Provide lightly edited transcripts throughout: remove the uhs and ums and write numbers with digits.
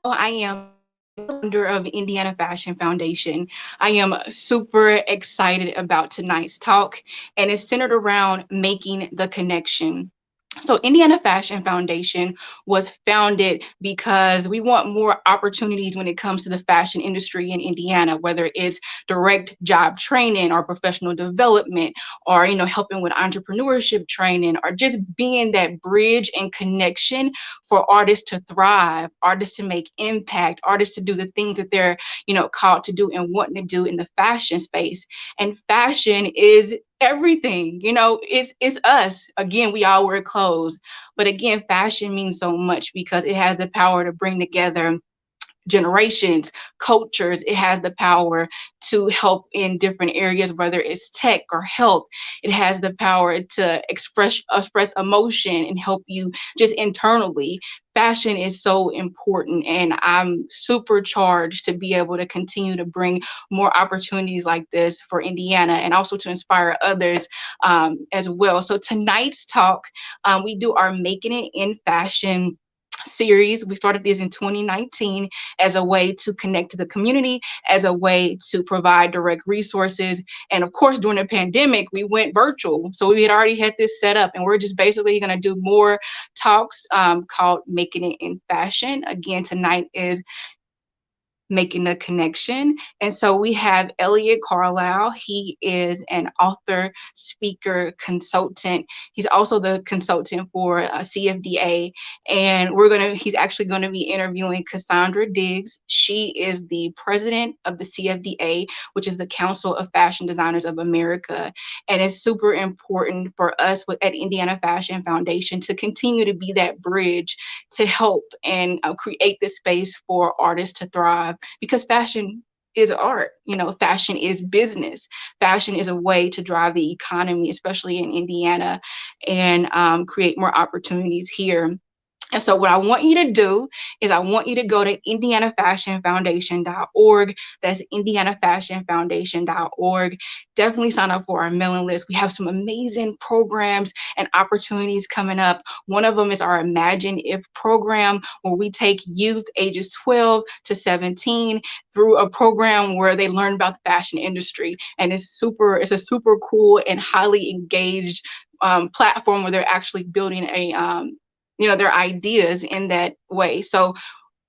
I am founder of Indiana Fashion Foundation. I am super excited about tonight's talk, and it's centered around making the connection. So, Indiana Fashion Foundation was founded because we want more opportunities when it comes to the fashion industry in Indiana, whether it's direct job training or professional development, or helping with entrepreneurship training, or just being that bridge and connection for artists to thrive, artists to make impact, artists to do the things that they're called to do and wanting to do in the fashion space. And fashion is everything. It's us. Again, we all wear clothes, but again, fashion means so much because it has the power to bring together generations, cultures. It has the power to help in different areas, whether it's tech or health. It has the power to express emotion and help you just internally. Fashion is so important, and I'm super charged to be able to continue to bring more opportunities like this for Indiana and also to inspire others as well. So tonight's talk, we do our Making It in Fashion series. We started this in 2019 as a way to connect to the community, as a way to provide direct resources. And of course, during the pandemic, we went virtual. So we had already had this set up, and we're just basically going to do more talks called Making It in Fashion. Again, tonight is making the connection. And so we have Elliot Carlyle. He is an author, speaker, consultant. He's also the consultant for CFDA. And he's actually going to be interviewing CaSandra Diggs. She is the president of the CFDA, which is the Council of Fashion Designers of America. And it's super important for us at Indiana Fashion Foundation to continue to be that bridge to help and create this space for artists to thrive, because fashion is art. Fashion is business. Fashion is a way to drive the economy, especially in Indiana, and create more opportunities here. And so, what I want you to do is, I want you to go to indianafashionfoundation.org. That's indianafashionfoundation.org. Definitely sign up for our mailing list. We have some amazing programs and opportunities coming up. One of them is our Imagine If program, where we take youth ages 12 to 17 through a program where they learn about the fashion industry. And it's a super cool and highly engaged platform where they're actually building their ideas in that way. So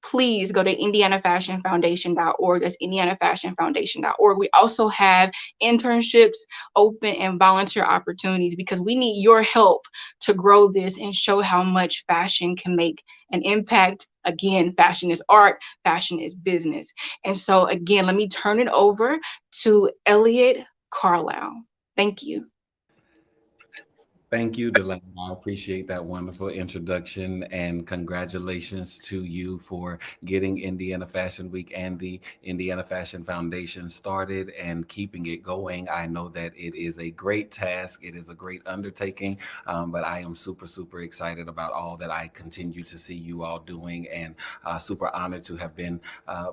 please go to indianafashionfoundation.org. That's indianafashionfoundation.org. We also have internships open and volunteer opportunities, because we need your help to grow this and show how much fashion can make an impact. Again, fashion is art, fashion is business. And so again, let me turn it over to Elliot Carlyle. Thank you. Thank you, Delaney. I appreciate that wonderful introduction, and congratulations to you for getting Indiana Fashion Week and the Indiana Fashion Foundation started and keeping it going. I know that it is a great task. It is a great undertaking, but I am super, super excited about all that I continue to see you all doing, and super honored to have been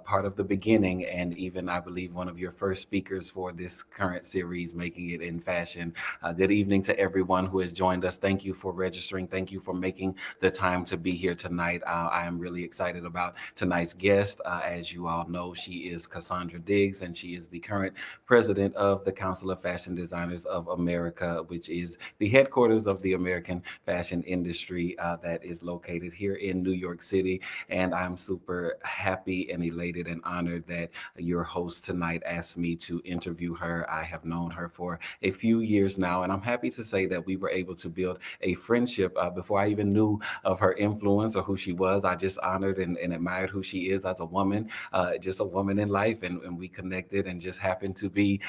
part of the beginning, and even, I believe, one of your first speakers for this current series, Making It in Fashion. Good evening to everyone who has joined us. Thank you for registering. Thank you for making the time to be here tonight. I am really excited about tonight's guest. As you all know, she is CaSandra Diggs, and she is the current president of the Council of Fashion Designers of America, which is the headquarters of the American fashion industry that is located here in New York City. And I'm super happy and elated and honored that your host tonight asked me to interview her. I have known her for a few years now, and I'm happy to say that we were able to build a friendship before I even knew of her influence or who she was. I just honored and admired who she is as a woman, just a woman in life, and we connected and just happened to be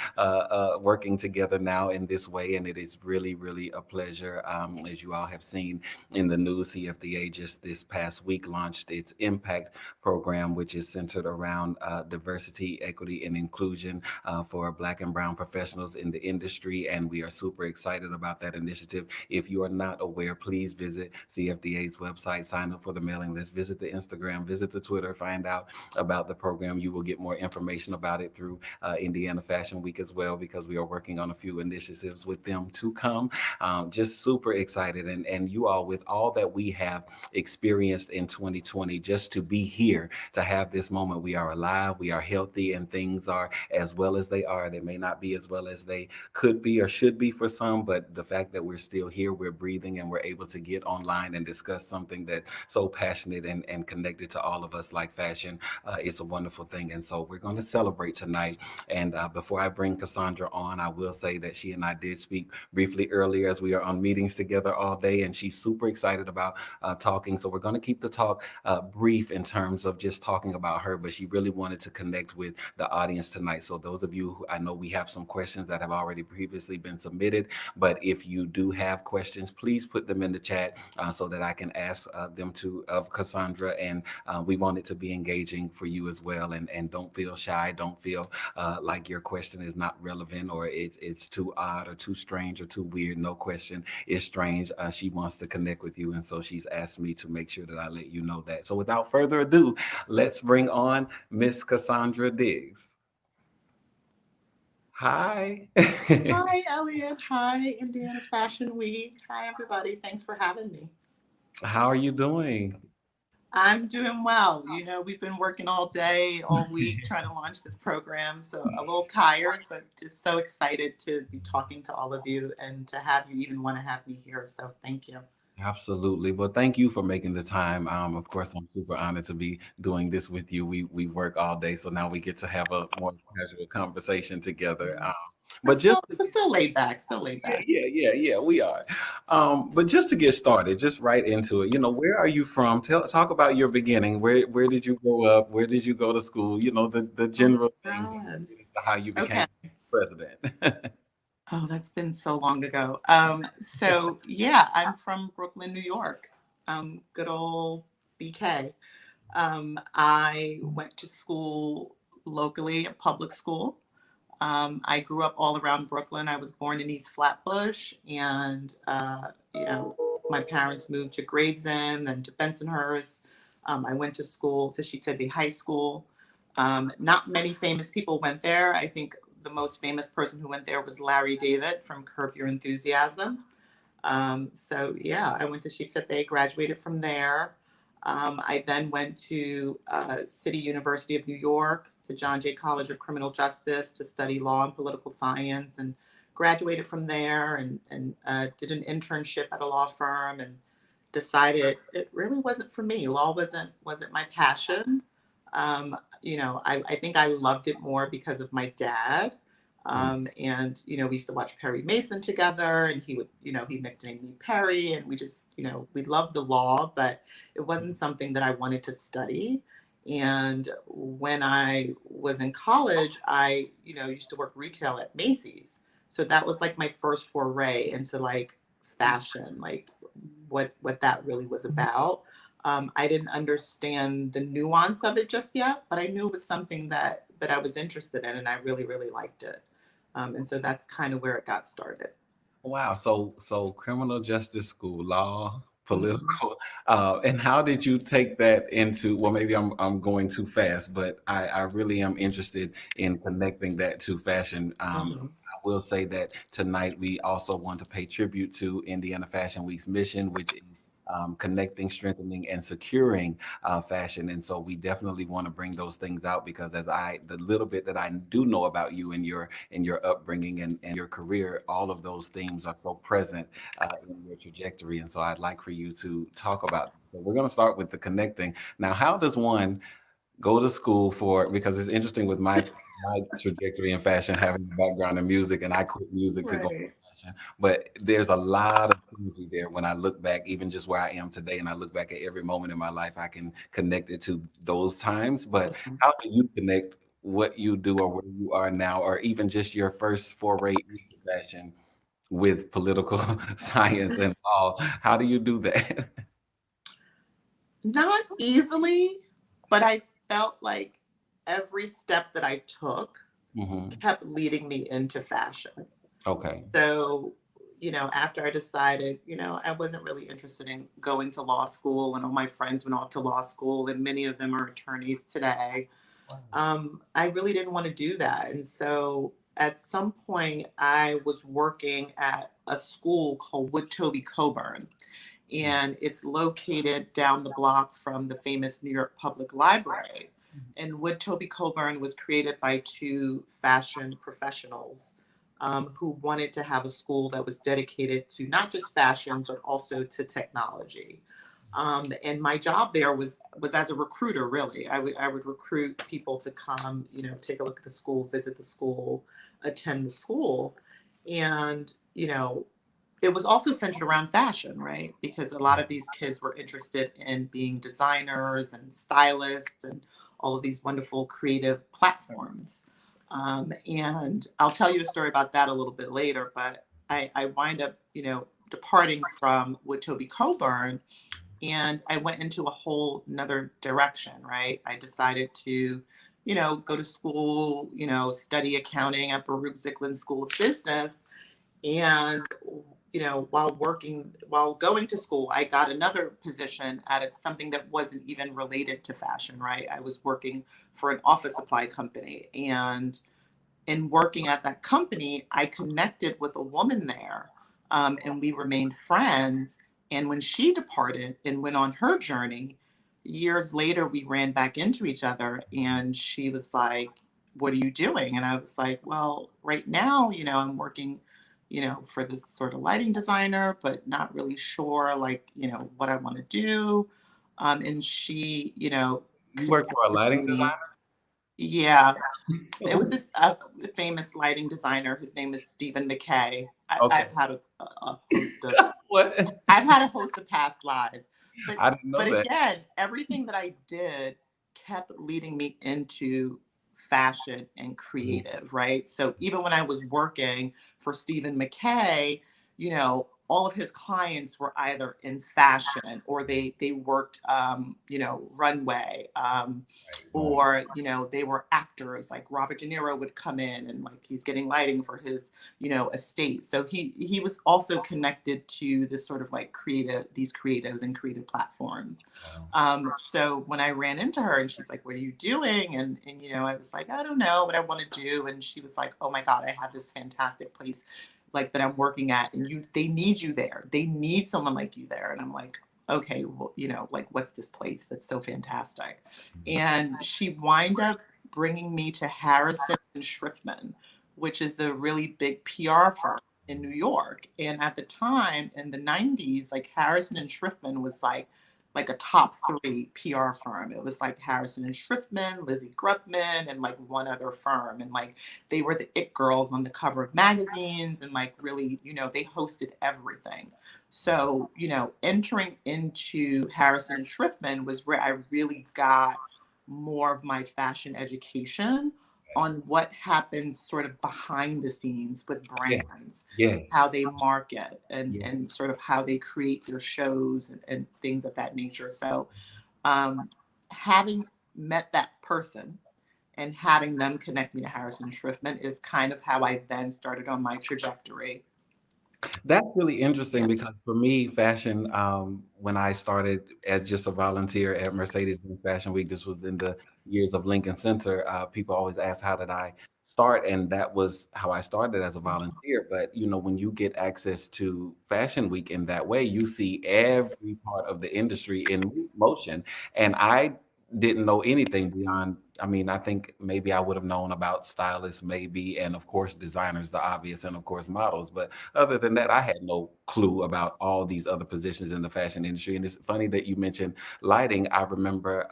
working together now in this way, and it is really, really a pleasure. As you all have seen in the news, CFDA just this past week launched its Impact program, which is centered around diversity, equity, and inclusion for Black and Brown professionals in the industry, and we are super excited about that initiative. initiative. If you are not aware, please visit CFDA's website, sign up for the mailing list, visit the Instagram, visit the Twitter, find out about the program. You will get more information about it through Indiana Fashion Week as well, because we are working on a few initiatives with them to come. Just super excited. And you all, with all that we have experienced in 2020, just to be here, to have this moment, we are alive, we are healthy, and things are as well as they are. They may not be as well as they could be or should be for some, but the fact that we're still here, we're breathing, and we're able to get online and discuss something that's so passionate and connected to all of us like fashion, it's a wonderful thing. And so we're going to celebrate tonight. And before I bring CaSandra on, I will say that she and I did speak briefly earlier as we are on meetings together all day, and she's super excited about talking. So we're going to keep the talk brief in terms of just talking about her, but she really wanted to connect with the audience tonight. So those of you who, I know we have some questions that have already previously been submitted, but if you do have questions, please put them in the chat so that I can ask them to of CaSandra. And we want it to be engaging for you as well. And don't feel shy. Don't feel like your question is not relevant, or it's too odd or too strange or too weird. No question is strange. She wants to connect with you, and so she's asked me to make sure that I let you know that. So without further ado, let's bring on Miss CaSandra Diggs. Hi. Hi, Elliot. Hi, Indiana Fashion Week. Hi, everybody. Thanks for having me. How are you doing? I'm doing well. We've been working all day, all week, trying to launch this program. So a little tired, but just so excited to be talking to all of you and to have you even want to have me here. So thank you. Absolutely. Well, thank you for making the time. Of course, I'm super honored to be doing this with you. We work all day, so now we get to have a more casual conversation together. We're But just still, we're still laid back, still laid yeah, back. yeah, we are. But just to get started, just right into it. Where are you from? Talk about your beginning. Where did you grow up? Where did you go to school? The Oh general my things, God. how you became Okay. president. Oh, that's been so long ago. So yeah, I'm from Brooklyn, New York. Good old BK. I went to school locally at public school. I grew up all around Brooklyn. I was born in East Flatbush, and my parents moved to Gravesend, then to Bensonhurst. I went to school to Sheepshead High School. Not many famous people went there. I think the most famous person who went there was Larry David from Curb Your Enthusiasm. So yeah, I went to Sheepshead Bay, graduated from there. I then went to City University of New York, to John Jay College of Criminal Justice to study law and political science, and graduated from there, and did an internship at a law firm, and decided it really wasn't for me. Law wasn't my passion. I think I loved it more because of my dad. And we used to watch Perry Mason together, and he would, he nicknamed me Perry, and we just, we loved the law, but it wasn't something that I wanted to study. And when I was in college, I, used to work retail at Macy's. So that was like my first foray into like fashion, like what that really was about. I didn't understand the nuance of it just yet, but I knew it was something that I was interested in, and I really, really liked it. And so that's kind of where it got started. Wow. So criminal justice school, law, Mhm. political, and how did you take that into? Well, maybe I'm going too fast, but I really am interested in connecting that to fashion. Mhm. I will say that tonight we also want to pay tribute to Indiana Fashion Week's mission, which is connecting, strengthening, and securing fashion. And so we definitely want to bring those things out, because the little bit that I do know about you and your upbringing and your career, all of those themes are so present in your trajectory. And so I'd like for you to talk about. So we're going to start with the connecting. Now, how does one go to school for, because it's interesting with my trajectory in fashion, having a background in music, and I quit music to go Right. into fashion. But there's a lot of synergy there when I look back, even just where I am today, and I look back at every moment in my life, I can connect it to those times. But Mhm. how do you connect what you do or where you are now, or even just your first foray into fashion with political science and law? How do you do that? Not easily, but I felt like every step that I took Hmm. kept leading me into fashion. Okay. So, after I decided, I wasn't really interested in going to law school, and all my friends went off to law school, and many of them are attorneys today. I really didn't want to do that. And so at some point, I was working at a school called Wood Toby Coburn, and it's located down the block from the famous New York Public Library. And Wood Toby Coburn was created by two fashion professionals who wanted to have a school that was dedicated to not just fashion, but also to technology. And my job there was as a recruiter. Really, I would recruit people to come, take a look at the school, visit the school, attend the school, and it was also centered around fashion, right? Because a lot of these kids were interested in being designers and stylists and all of these wonderful creative platforms. And I'll tell you a story about that a little bit later, but I wind up, departing from Wood Toby Coburn, and I went into a whole another direction, right? I decided to, go to school, study accounting at Baruch Zicklin School of Business. And, while going to school, I got another position at something that wasn't even related to fashion, right? I was working for an office supply company. And in working at that company, I connected with a woman there, and we remained friends. And when she departed and went on her journey, years later, we ran back into each other, and she was like, "What are you doing?" And I was like, "Well, right now, I'm working, for this sort of lighting designer, but not really sure, like, what I want to do." And she, You work for a lighting me. designer? Yeah, it was Oh, this famous lighting designer. His name is Stephen McKay. okay. I've had a host of What? I've had a host of past lives, but I didn't but know that. again, everything that I did kept leading me into fashion and Mhm. creative, right? So even when I was working for Stephen McKay, all of his clients were either in fashion, or they worked, runway, Right. or they were actors. Like Robert De Niro would come in, and like he's getting lighting for his estate. So he was also connected to this sort of like these creatives and creative platforms. Wow. So when I ran into her and she's like, "What are you doing?" And I was like, "I don't know what I want to do." And she was like, "Oh my God, I have this fantastic place like that I'm working at, and they need you there. They need someone like you there." And I'm like, "Okay, well, like, what's this place that's so fantastic?" Mhm. And she wind up bringing me to Harrison and Schriftman, which is a really big PR firm in New York. And at the time in the 90s, like Harrison and Schriftman was like a top three PR firm. It was like Harrison and Schriftman, Lizzie Grubman, and like one other firm. And like they were the it girls on the cover of magazines, and like really, they hosted everything. So, entering into Harrison and Schriftman was where I really got more of my fashion education on what happens sort of behind the scenes with Yeah. brands, how Yes. they market, and Yeah. sort of how they create their shows, and things of that nature. So um, having met that person and having them connect me to Harrison Schriftman is kind of how I then started on my trajectory. That's really interesting because for me, fashion, when I started as just a volunteer at Mercedes-Benz Fashion Week, this was in the years of Lincoln Center, people always ask, how did I start? And that was how I started as a volunteer. But, when you get access to Fashion Week in that way, you see every part of the industry in motion. And I didn't know anything beyond, I mean, I think maybe I would have known about stylists, maybe, and of course, designers, the obvious, and of course, models. But other than that, I had no clue about all these other positions in the fashion industry. And it's funny that you mentioned lighting. I remember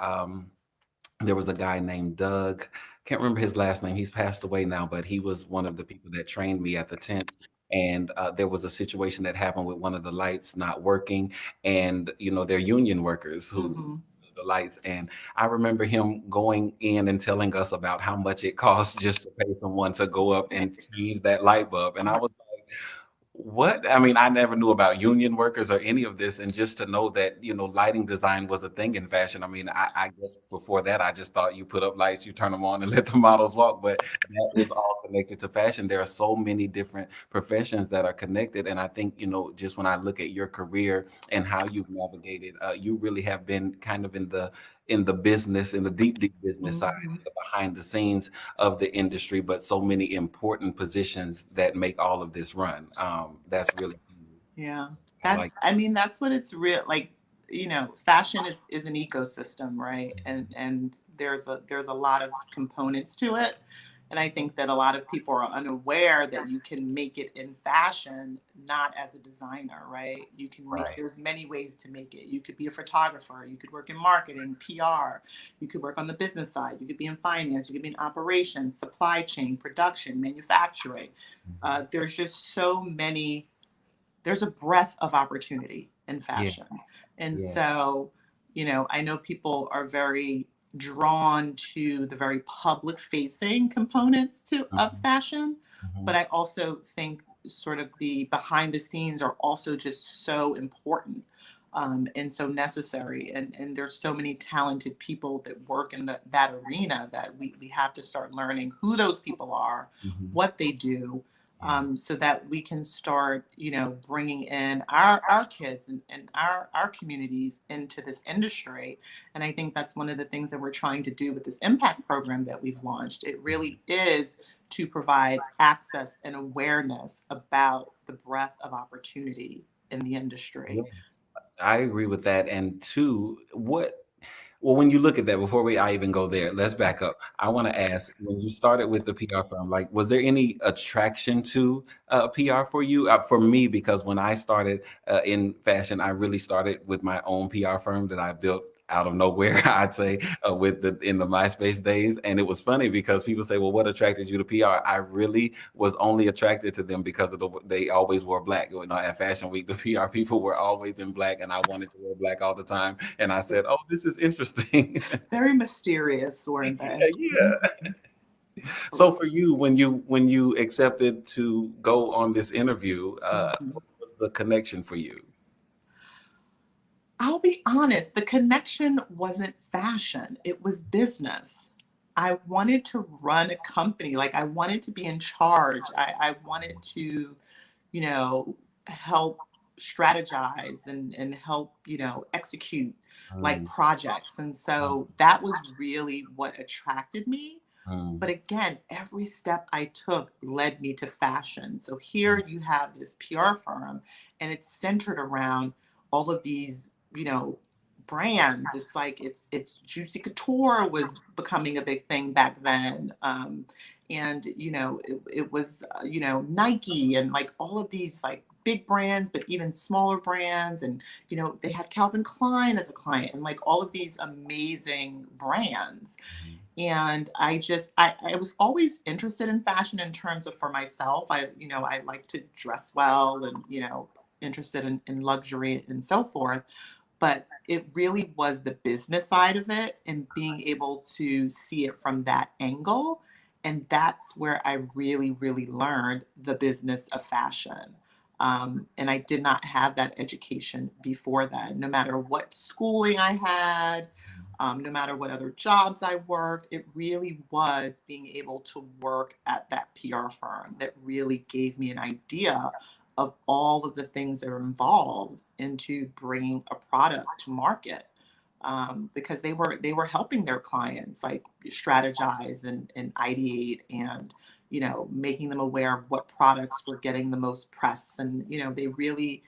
there was a guy named Doug. Can't remember his last name. He's passed away now, but he was one of the people that trained me at the tent. And there was a situation that happened with one of the lights not working, and they're union workers who Mm-hmm. the lights. And I remember him going in and telling us about how much it costs just to pay someone to go up and change that light bulb. And I was like, what? I mean, I never knew about union workers or any of this. And just to know that, lighting design was a thing in fashion. I mean, I guess before that, I just thought you put up lights, you turn them on and let the models walk. But that is all connected to fashion. There are so many different professions that are connected. And I think, just when I look at your career and how you've navigated, you really have been kind of in the business, in the deep business side, Mhm. the behind the scenes of the industry, but so many important positions that make all of this run. That's really, Yeah. I like. I mean, that's what it's real like, fashion is an ecosystem, right? And there's a lot of components to it. And I think that a lot of people are unaware that you can make it in fashion, not as a designer, right? Right. There's many ways to make it. You could be a photographer, you could work in marketing, PR, you could work on the business side, you could be in finance, you could be in operations, supply chain, production, manufacturing. There's just so many there's a breadth of opportunity in Yeah. fashion. And Yeah. so, I know people are very drawn to the very public facing components of Mhm. fashion, but Mhm. I also think sort of the behind the scenes are also just so important. And so necessary, and there's so many talented people that work in that arena that we have to start learning who those people are, Mhm. what they do, Yeah. so that we can start, bringing in our kids and our communities into this industry. And I think that's one of the things that we're trying to do with this impact program that we've launched. It really is to provide access and awareness about the breadth of opportunity in the Yeah. industry. I agree with that. And two, well, when you look at that, before I even go there, let's back up. I want to ask, when you started with the PR firm, like, was there any attraction to PR for you? For me, because when I started in fashion, I really started with my own PR firm that I built out of nowhere, I'd say, in the MySpace days. And it was funny because people say, well, what attracted you to PR? I really was only attracted to them because they always wore black. At Fashion Week, the PR people were always in black, and I wanted to wear black all the time. And I said, oh, this is interesting. Very mysterious, weren't they? Yeah. So for you, when you accepted to go on this interview, Mhm. what was the connection for you? I'll be honest, the connection wasn't fashion, it was business. I wanted to run a company, like I wanted to be in charge. I wanted to, you know, help strategize and help, execute like Mm, projects. And mm, so that was really what attracted me. mm, But again, every step I took led me to fashion. So mm, here you have this PR firm, and it's centered around all of these, you know, brands. It's like it's Juicy Couture was becoming a big thing back then. And it was Nike and like all of these like big brands, but even smaller brands. And they had Calvin Klein as a client, and like all of these amazing brands. mm, And I was always interested in fashion in terms of for myself. I like to dress well and, interested in luxury and so forth. But it really was the business side of it and being able to see it from that angle. And that's where I really, really learned the business of fashion. And I did not have that education before then. No matter what schooling I had, no matter what other jobs I worked, it really was being able to work at that PR firm that really gave me an idea of all of the things that are involved into bringing a product to market. Because they were helping their clients like strategize and ideate and making them aware of what products were getting the most press. And they really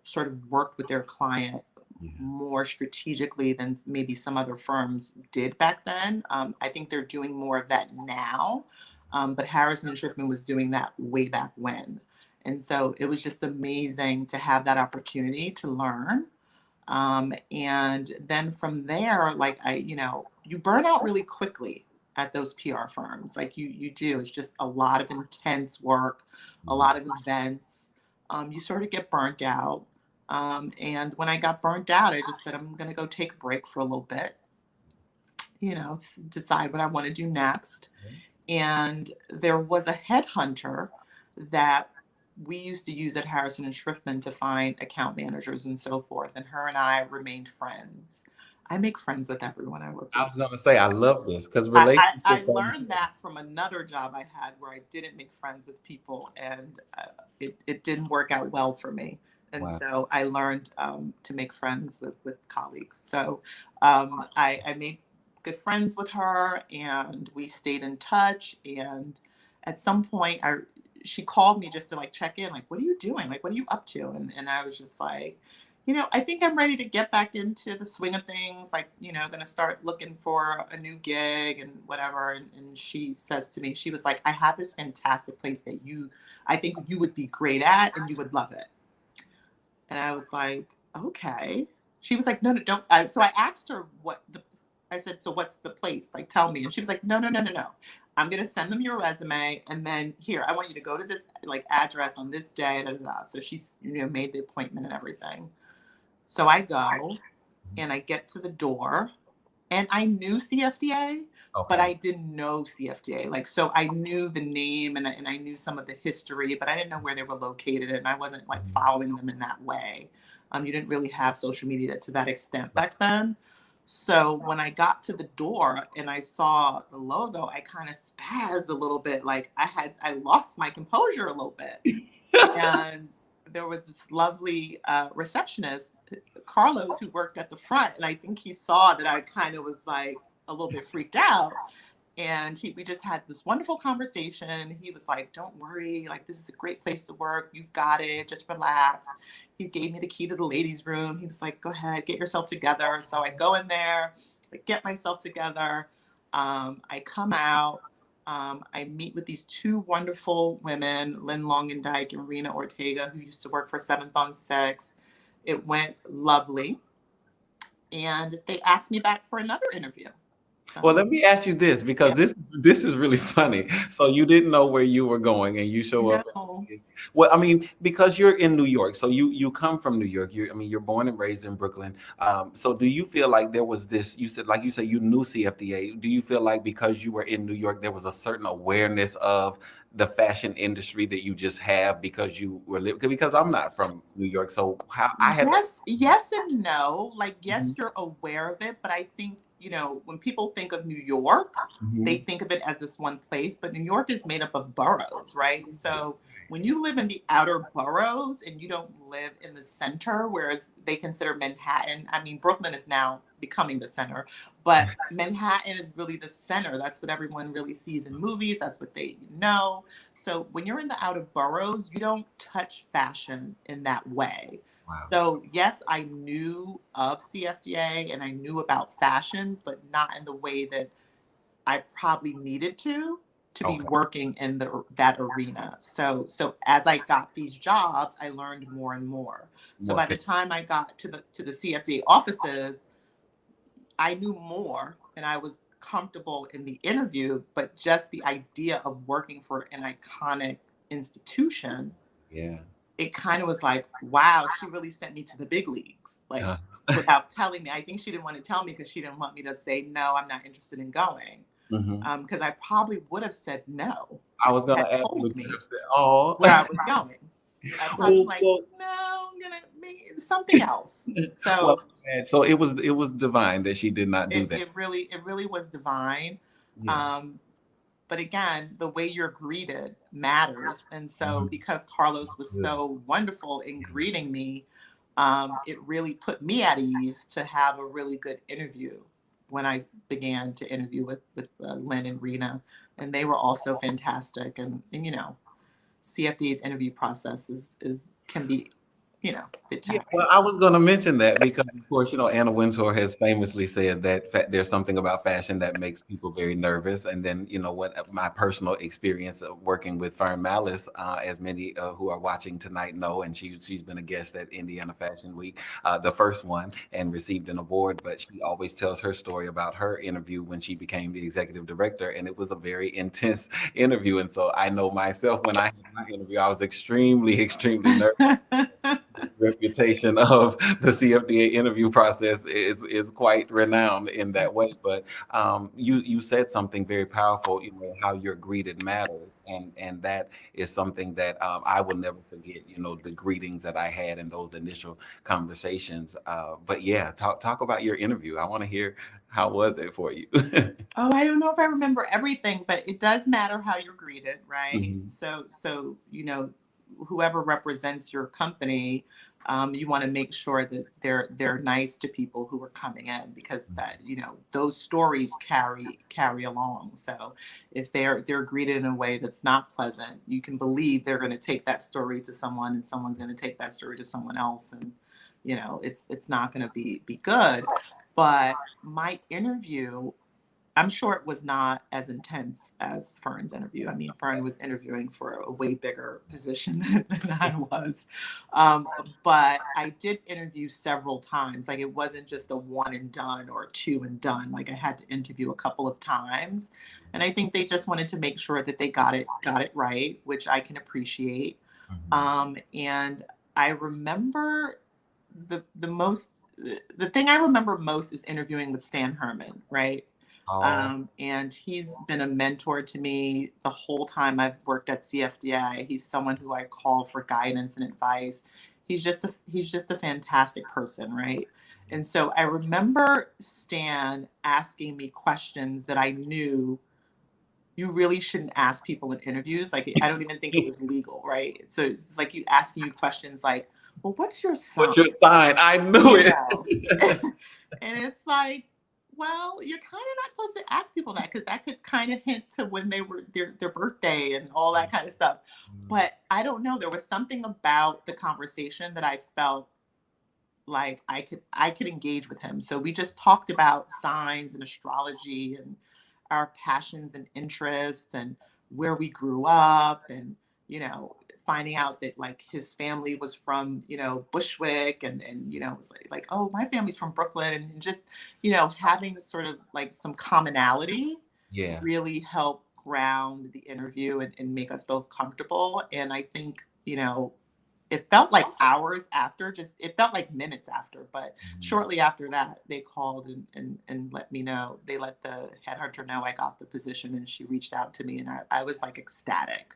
sort of worked with their client yeah. more strategically than maybe some other firms did back then. I think they're doing more of that now, but Harrison and Schriftman was doing that way back when. And so it was just amazing to have that opportunity to learn. And then from there, like you burn out really quickly at those PR firms. Like you do. It's just a lot of intense work, a Mm, lot of events. You sort of get burnt out. And when I got burnt out, I just said, I'm going to go take a break for a little bit, decide what I want to do next. And there was a headhunter that we used to use at Harrison and Schriftman to find account managers and so forth. And her and I remained friends. I make friends with everyone I work I with. was gonna say I love this because I relationships are learned that from another job I had where I didn't make friends with people, and it didn't work out well for me. And wow. so I learned to make friends with colleagues. So I made good friends with her, and we stayed in touch. And at some point, she called me just to like check in, like, what are you doing? Like, what are you up to? And I was just like, I think I'm ready to get back into the swing of things, like, going to start looking for a new gig and whatever. And she says to me, she was like, I have this fantastic place that I think you would be great at and you would love it. And I was like, okay. She was like, no, no, don't. So I asked her I said, so what's the place? Like, tell me. And she was like, no, no, no, no, no. I'm going to send them your resume. And then here, I want you to go to this like address on this day. Da, da, da. So she's, made the appointment and everything. So I go and I get to the door, and I knew CFDA, but Okay. I didn't know CFDA. Like, so I knew the name and I knew some of the history, but I didn't know where they were located, and I wasn't like following them in that way. You didn't really have social media to that extent back then. So when I got to the door and I saw the logo, I kind of spazzed a little bit. Like I lost my composure a little bit. And there was this lovely receptionist, Carlos, who worked at the front, and I think he saw that I kind of was like a little bit freaked out. And we just had this wonderful conversation. He was like, don't worry, like, this is a great place to work. You've got it. Just relax. He gave me the key to the ladies' room. He was like, go ahead, get yourself together. So I go in there, I get myself together. I come out. I meet with these two wonderful women, Lynn Longendike and Rena Ortega, who used to work for 7th on 6th. It went lovely. And they asked me back for another interview. Well, let me ask you this because Yeah. this is really funny. So you didn't know where you were going, and you show up. No. Well, I mean, because you're in New York, so you come from New York. You're born and raised in Brooklyn. So do you feel like there was this? Like you said, you knew CFDA. Do you feel like because you were in New York, there was a certain awareness of the fashion industry that you just have because you were living? Because I'm not from New York, so how I had. Yes and no. Like, yes, Mhm. you're aware of it, but I think, when people think of New York, they Mhm. think of it as this one place, but New York is made up of boroughs, right? So when you live in the outer boroughs and you don't live in the center, whereas they consider Manhattan, I mean, Brooklyn is now becoming the center, but Manhattan is really the center. That's what everyone really sees in movies. That's what they know. So when you're in the outer boroughs, you don't touch fashion in that way. Wow. So yes, I knew of CFDA and I knew about fashion, but not in the way that I probably needed to be Okay. working in that arena. So as I got these jobs, I learned more and more. So More by the time I got to the CFDA offices, I knew more and I was comfortable in the interview, but just the idea of working for an iconic institution, Yeah. it kind of was like, wow, she really sent me to the big leagues, like Uh, without telling me. I think she didn't want to tell me because she didn't want me to say, no, I'm not interested in going. mhm. Because I probably would have said no I if was you gonna had ask you told what you me have said. Oh, where I was going. I probably well, like, well, no, I'm gonna be something else. well, So so it was divine that she did not do that. it really was divine. Yeah. Um, but again, the way you're greeted matters. And so Mhm. because Carlos was Good. so wonderful in Yeah. greeting me, it really put me at ease to have a really good interview when I began to interview with Lynn and Rena, and they were also fantastic. And CFD's interview process is can be, a bit Yeah, well, taxing. I was going to mention that because, of course, Anna Wintour has famously said that there's something about fashion that makes people very nervous. And then, what my personal experience of working with Fern Malice, as many who are watching tonight know, and she's been a guest at Indiana Fashion Week, the first one, and received an award. But she always tells her story about her interview when she became the executive director, and it was a very intense interview. And so I know myself when I had my interview, I was extremely, extremely nervous. reputation of the CFDA interview process is quite renowned in that way. But you said something very powerful. You know how you're greeted matters, and that is something that I will never forget. You know the greetings that I had in those initial conversations. But yeah, talk about your interview. I want to hear how was it for you. Oh, I don't know if I remember everything, but it does matter how you're greeted, right? Mhm. So whoever represents your company, you want to make sure that they're nice to people who are coming in, because that those stories carry along. So if they're greeted in a way that's not pleasant, you can believe they're going to take that story to someone, and someone's going to take that story to someone else, and it's not going to be good. But my interview, I'm sure it was not as intense as Fern's interview. I mean, Fern was interviewing for a way bigger position than I was. But I did interview several times. Like, it wasn't just a one and done or two and done. Like, I had to interview a couple of times. And I think they just wanted to make sure that they got it right, which I can appreciate. Mhm. And I remember the thing I remember most is interviewing with Stan Herman, right? Oh, And he's been a mentor to me the whole time I've worked at CFDA. He's someone who I call for guidance and advice. He's just a fantastic person, right? And so I remember Stan asking me questions that I knew you really shouldn't ask people in interviews. Like, I don't even think it was legal, right? So it's like you asking you questions like, well, what's your what's sign? your sign? I knew You it. know, and it's like, well, you're kind of not supposed to ask people that, because that could kind of hint to when they were their birthday and all that kind of stuff. But I don't know. There was something about the conversation that I felt like I could engage with him. So we just talked about signs and astrology and our passions and interests and where we grew up, and finding out that, like, his family was from Bushwick, and it was like, oh, my family's from Brooklyn, and just having sort of like some commonality Yeah. really helped ground the interview, and make us both comfortable. And I think it felt like hours after, just it felt like minutes after, but Mhm. shortly after that they called and let me know. They let the headhunter know I got the position, and she reached out to me, and I was like ecstatic.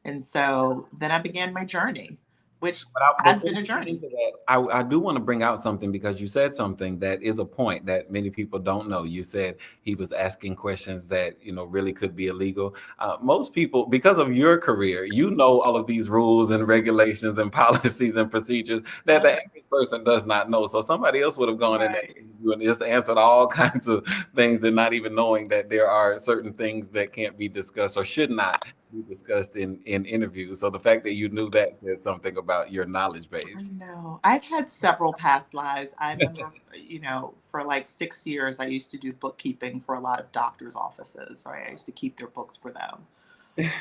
And so then I began my journey, which has Before been a you get journey. into that, I do want to bring out something because you said something that is a point that many people don't know. You said he was asking questions that really could be illegal. Most people, because of your career, all of these rules and regulations and policies and procedures that the average person does not know. So somebody else would have gone in that Right. interview and just answered all kinds of things and not even knowing that there are certain things that can't be discussed or should not be discussed in interviews. So the fact that you knew that says something about your knowledge I base. know. I've had several past lives. I remember, for like 6 years, I used to do bookkeeping for a lot of doctors' offices, right? I used to keep their books for them.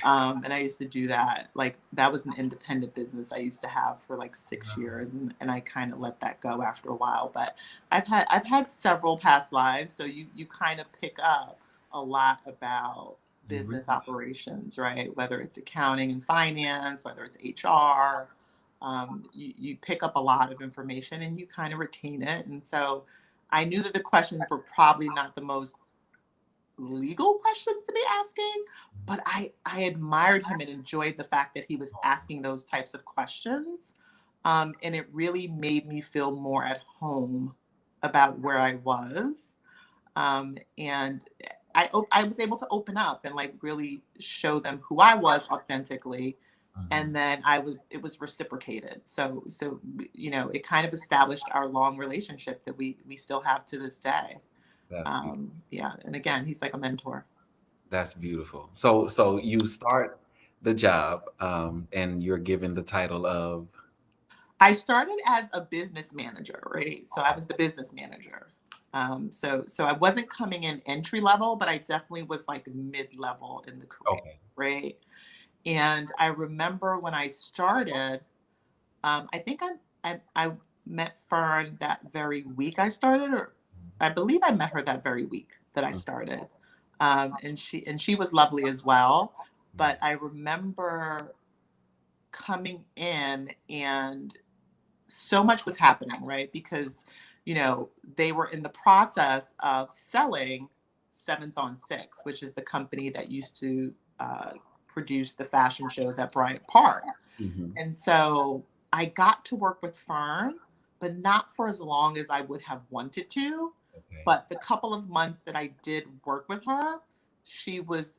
And I used to do that. Like, that was an independent business I used to have for like 6 years, and I kind of let that go after a while. But I've had several past lives, so you kind of pick up a lot about You business really operations, right? Whether it's accounting and finance, whether it's HR, you pick up a lot of information and you kind of retain it. And so I knew that the questions were probably not the most legal questions to be asking, but I admired him and enjoyed the fact that he was asking those types of questions. And it really made me feel more at home about where I was. And I was able to open up and like really show them who I was authentically. And Mhm. then it was reciprocated. So it kind of established our long relationship that we still have to this day. That's beautiful. Yeah, and again, he's like a mentor. That's beautiful. So you start the job, and you're given the title of. I started as a business manager, right? So I was the business manager. So I wasn't coming in entry level, but I definitely was like mid level in the career, Okay. right? And I remember when I started, I think I met Fern that very week I started, or I believe I met her that very week that I started. And she was lovely as well. But I remember coming in and so much was happening, right? Because, you know, they were in the process of selling Seventh on Six, which is the company that used to produce the fashion shows at Bryant Park. Mm-hmm. And so I got to work with Fern, but not for as long as I would have wanted to. Okay. But the couple of months that I did work with her, she was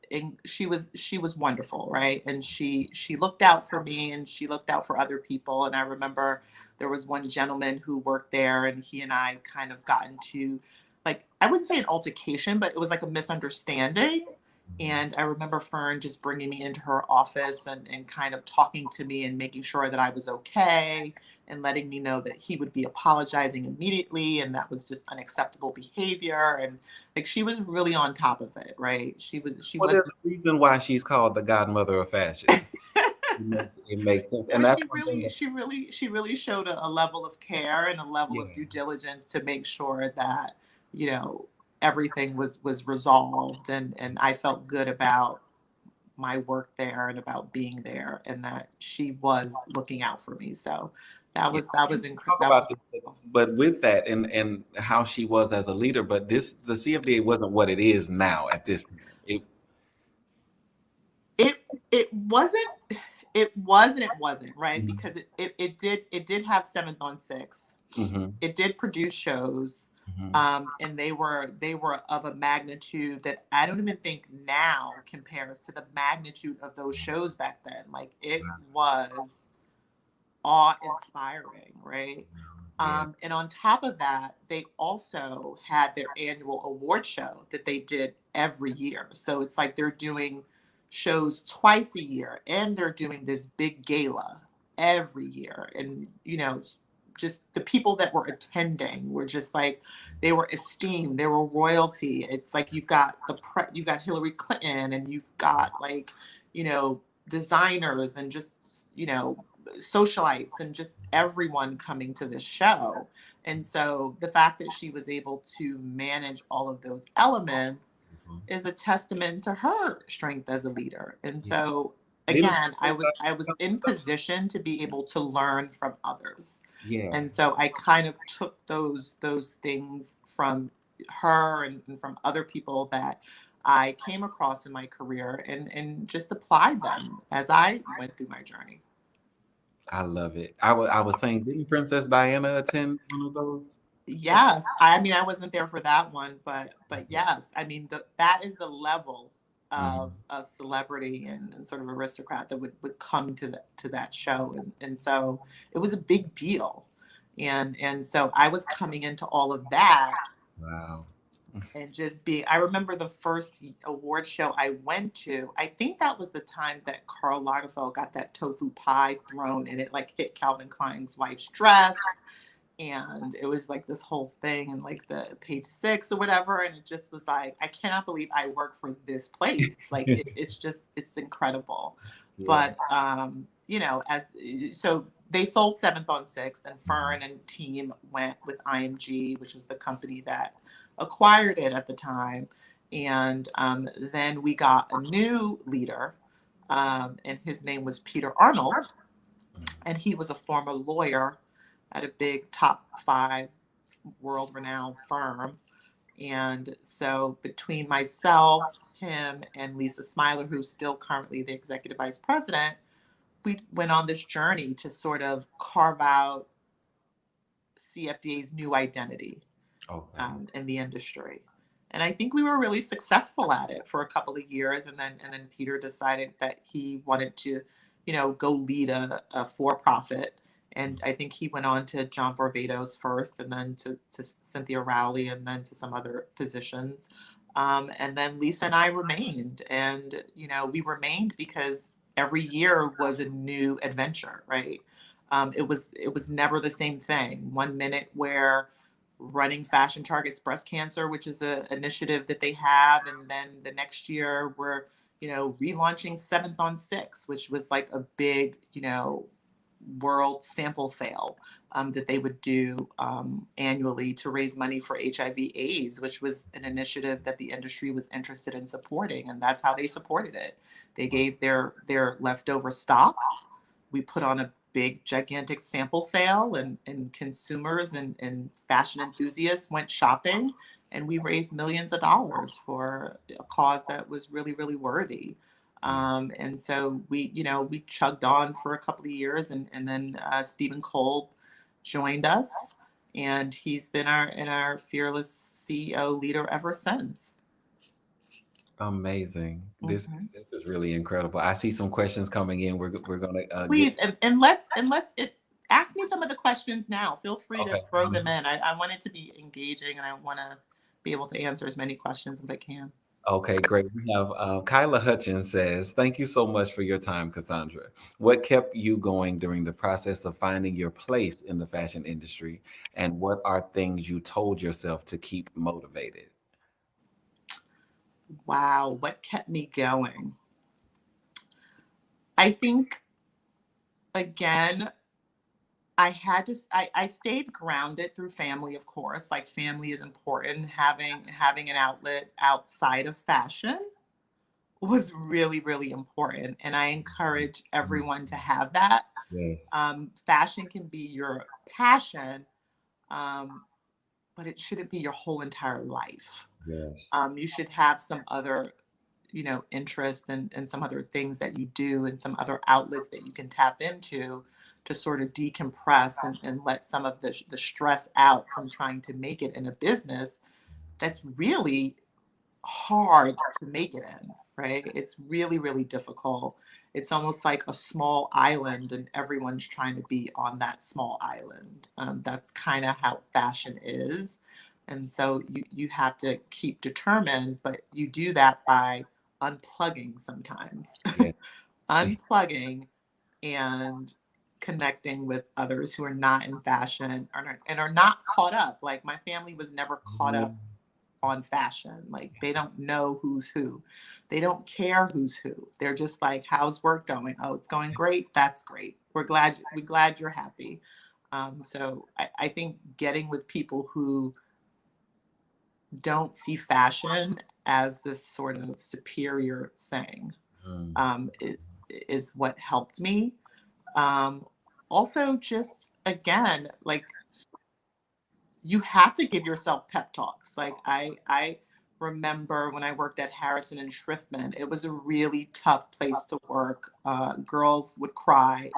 wonderful, right? And she looked out for me, and she looked out for other people. And I remember there was one gentleman who worked there, and he and I kind of got into, like, I wouldn't say an altercation, but it was like a misunderstanding. And I remember Fern just bringing me into her office and kind of talking to me and making sure that I was okay, and letting me know that he would be apologizing immediately, and that was just unacceptable behavior. And like, she was really on top of it, right? She Well, was there's a reason why she's called the godmother of fashion. It makes sense, and no, that's one thing that, she really showed a level of care and a level yeah, of due diligence to make sure that, you know, everything was resolved, and I felt good about my work there and about being there, and that she was looking out for me. So yeah. Talk that was about this, wonderful. but with that and how she was as a leader, but the CFDA wasn't what it is now at this time. It wasn't, it was and it wasn't, right? Mhm, Because it did have Seventh on Six. mhm, It did produce shows, mhm. and they were of a magnitude that I don't even think now compares to the magnitude of those shows back then. Like, it was awe-inspiring, right? Yeah. And on top of that, they also had their annual award show that they did every year. So it's like they're doing shows twice a year, and they're doing this big gala every year. And, you know, just the people that were attending were just like, they were esteemed, they were royalty. It's like you've got Hillary Clinton, and you've got, like, you know, designers, and just, you know, socialites, and just everyone coming to this show. And so the fact that she was able to manage all of those elements Mhm. is a testament to her strength as a leader. And Yeah. so Didn't again, I was in position to be able to learn from others. yeah. And so I kind of took those things from her, and from other people that I came across in my career, and just applied them as I went through my journey. I love it. I was saying, didn't Princess Diana attend one of those? Yes, I mean, I wasn't there for that one, but yes, I mean, that is the level Mhm. of celebrity, and sort of aristocrat that would come to that show, and so it was a big deal, and so I was coming into all of that, Wow. and just be. I remember the first award show I went to. I think that was the time that Karl Lagerfeld got that tofu pie thrown, and it like hit Calvin Klein's wife's dress, and it was like this whole thing, and like the page six or whatever, and it just was like, I cannot believe I work for this place. Like, it's just, it's incredible. Yeah. But you know, as so they sold Seventh on Six, and Fern and team went with IMG, which was the company that acquired it at the time. And then we got a new leader, and his name was Peter Arnold, and he was a former lawyer at a big top five world renowned firm. And so between myself, him, and Lisa Smiler, who's still currently the executive vice president, we went on this journey to sort of carve out CFDA's new identity, Okay. in the industry. And I think we were really successful at it for a couple of years, and then Peter decided that he wanted to, you know, go lead a for profit. And I think he went on to John Varvatos first, and then to Cynthia Rowley, and then to some other positions. And then Lisa and I remained, and, you know, we remained because every year was a new adventure, right? It was never the same thing. One minute where running Fashion Targets breast cancer, which is an initiative that they have, and then the next year we're, you know, relaunching Seventh on Six, which was like a big, you know, world sample sale, that they would do, annually to raise money for HIV/AIDS, which was an initiative that the industry was interested in supporting, and that's how they supported it. They gave their leftover stock. We put on a big, gigantic sample sale, and consumers and fashion enthusiasts went shopping, and we raised millions of dollars for a cause that was really, really worthy. And so we chugged on for a couple of years, and then Stephen Kolb joined us, and he's been our fearless CEO leader ever since. Amazing. This Mhm. this is really incredible. I see some questions coming in. We're gonna get Please, and let's ask me some of the questions now. Feel free to okay. throw them in. I want it to be engaging, and I want to be able to answer as many questions as I can. Okay, great. We have Kyla Hutchins says, "Thank you so much for your time, Cassandra. What kept you going during the process of finding your place in the fashion industry, and what are things you told yourself to keep motivated?" Wow, what kept me going? I think, again, I stayed grounded through family, of course. Like, family is important. Having an outlet outside of fashion was really, really important. And I encourage everyone to have that. Yes. Fashion can be your passion, um, but it shouldn't be your whole entire life. Yes. You should have some other, interest, and some other things that you do, and some other outlets that you can tap into to sort of decompress, and let some of the stress out from trying to make it in a business that's really hard to make it in, right? It's really, really difficult. It's almost like a small island, and everyone's trying to be on that small island. That's kind of how fashion is. And so you have to keep determined, but you do that by unplugging sometimes, Yes. unplugging and connecting with others who are not in fashion, and are not caught up. Like, my family was never caught up on fashion. Like, they don't know who's who. They don't care who's who. They're just like, how's work going? Oh, it's going great. That's great. We're glad you're happy. So I think getting with people who don't see fashion as this sort of superior thing, Mm. it is what helped me. Um, Also, just, again, like, you have to give yourself pep talks. Like, I remember when I worked at Harrison and Schriftman, it was a really tough place to work. Girls would cry,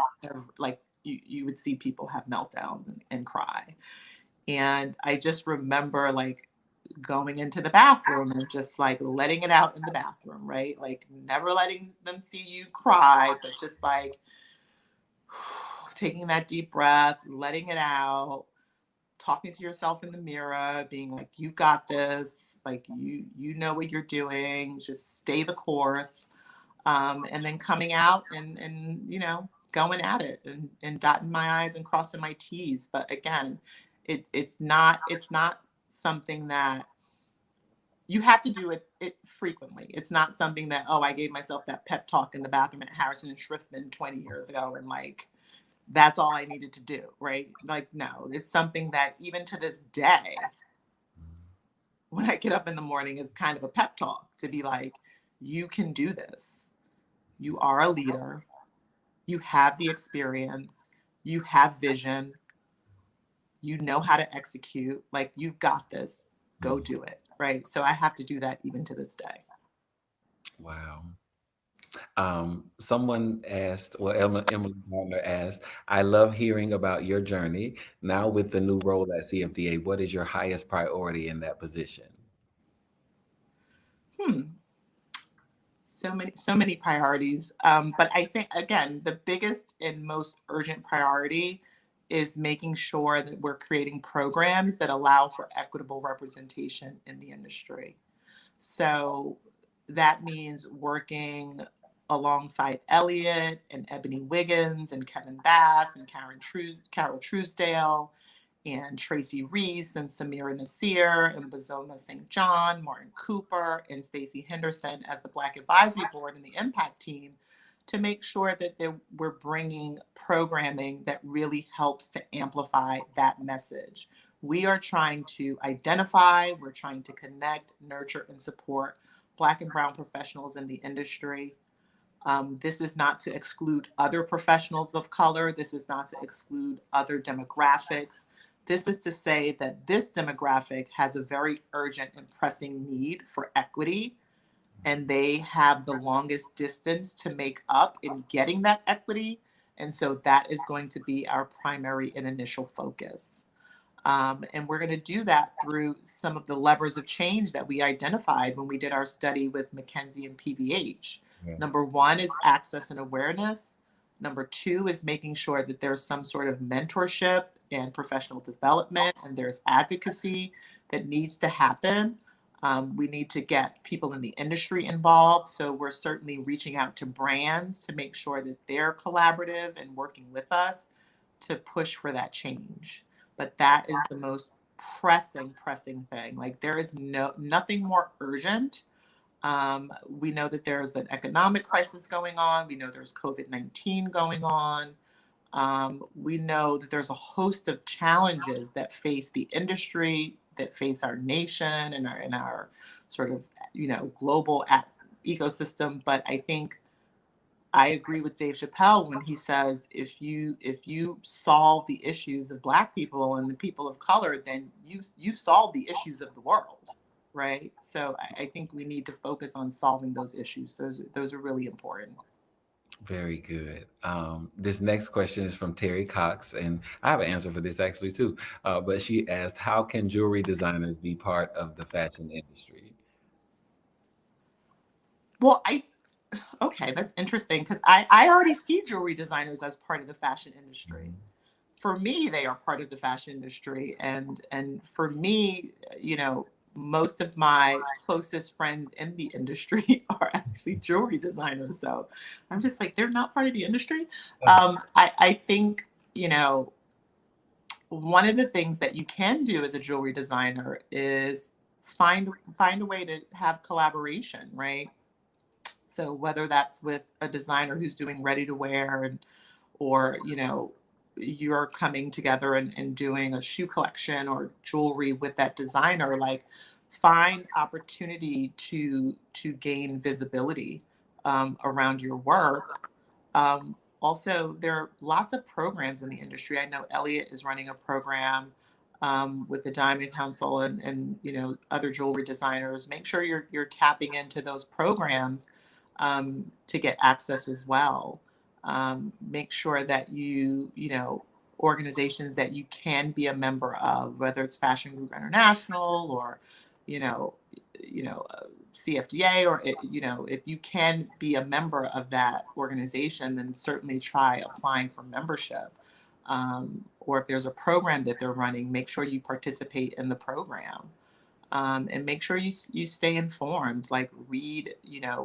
like, you would see people have meltdowns, and cry. And I just remember, like, going into the bathroom and just, like, letting it out in the bathroom, right? Like, never letting them see you cry, but just, like, taking that deep breath, letting it out, talking to yourself in the mirror, being like, you got this, like, you know what you're doing, just stay the course. And then coming out, and going at it, and dotting my I's and crossing my T's. But again, it's not something that you have to do it frequently. It's not something that, oh, I gave myself that pep talk in the bathroom at Harrison and Schriftman 20 years ago, and, like, that's all I needed to do, right? Like, no, it's something that even to this day, when I get up in the morning, is kind of a pep talk to be like, you can do this. You are a leader. You have the experience. You have vision. You know how to execute. Like, you've got this. Go do it, right? So I have to do that even to this day. Wow. Someone asked, well, Emily Gardner asked, "I love hearing about your journey. Now with the new role at CFDA, what is your highest priority in that position?" Hmm. So many priorities. But I think, again, the biggest and most urgent priority is making sure that we're creating programs that allow for equitable representation in the industry. So that means working alongside Elliot and Ebony Wiggins and Kevin Bass and Carol Truesdale and Tracy Reese and Samira Nasir and Bazoma St. John, Martin Cooper, and Stacey Henderson as the Black Advisory Board and the Impact Team, to make sure that we're bringing programming that really helps to amplify that message. We are trying to identify, we're trying to connect, nurture, and support Black and Brown professionals in the industry. This is not to exclude other professionals of color. This is not to exclude other demographics. This is to say that this demographic has a very urgent and pressing need for equity, and they have the longest distance to make up in getting that equity. And so that is going to be our primary and initial focus. And we're going to do that through some of the levers of change that we identified when we did our study with McKinsey and PVH. Yeah. Number one is access and awareness. Number two is making sure that there's some sort of mentorship and professional development, and there's advocacy that needs to happen. We need to get people in the industry involved. So we're certainly reaching out to brands to make sure that they're collaborative and working with us to push for that change. But that is the most pressing thing. Like, there is nothing more urgent. We know that there's an economic crisis going on. We know there's COVID-19 going on. We know that there's a host of challenges that face the industry, that face our nation and our sort of, global ecosystem. But I think I agree with Dave Chappelle when he says, if you solve the issues of Black people and the people of color, then you solve the issues of the world, right? So I think we need to focus on solving those issues. Those are really important. Very good. This next question is from Terry Cox, and I have an answer for this actually too. But she asked, "How can jewelry designers be part of the fashion industry?" Well, okay, that's interesting, because I already see jewelry designers as part of the fashion industry. Mhm. For me, they are part of the fashion industry, and for me, most of my closest friends in the industry are actually jewelry designers. So I'm just like, they're not part of the industry. I think, one of the things that you can do as a jewelry designer is find a way to have collaboration, right? So whether that's with a designer who's doing ready to wear, or you're coming together and doing a shoe collection or jewelry with that designer, like, find opportunity to gain visibility around your work. Also, there are lots of programs in the industry. I know Elliot is running a program with the Diamond Council and other jewelry designers. Make sure you're tapping into those programs to get access as well. Make sure that organizations that you can be a member of, whether it's Fashion Group International or, you know, CFDA, or, if you can be a member of that organization, then certainly try applying for membership. Or if there's a program that they're running, make sure you participate in the program. And make sure you stay informed. Like, read,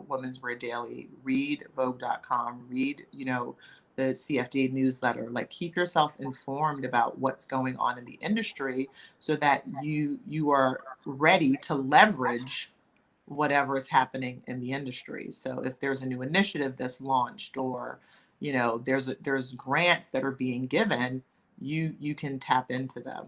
Women's Wear Daily, read Vogue.com, read, the CFDA newsletter. Like, keep yourself informed about what's going on in the industry, so that you are ready to leverage whatever is happening in the industry. So if there's a new initiative that's launched, or there's grants that are being given, you can tap into them.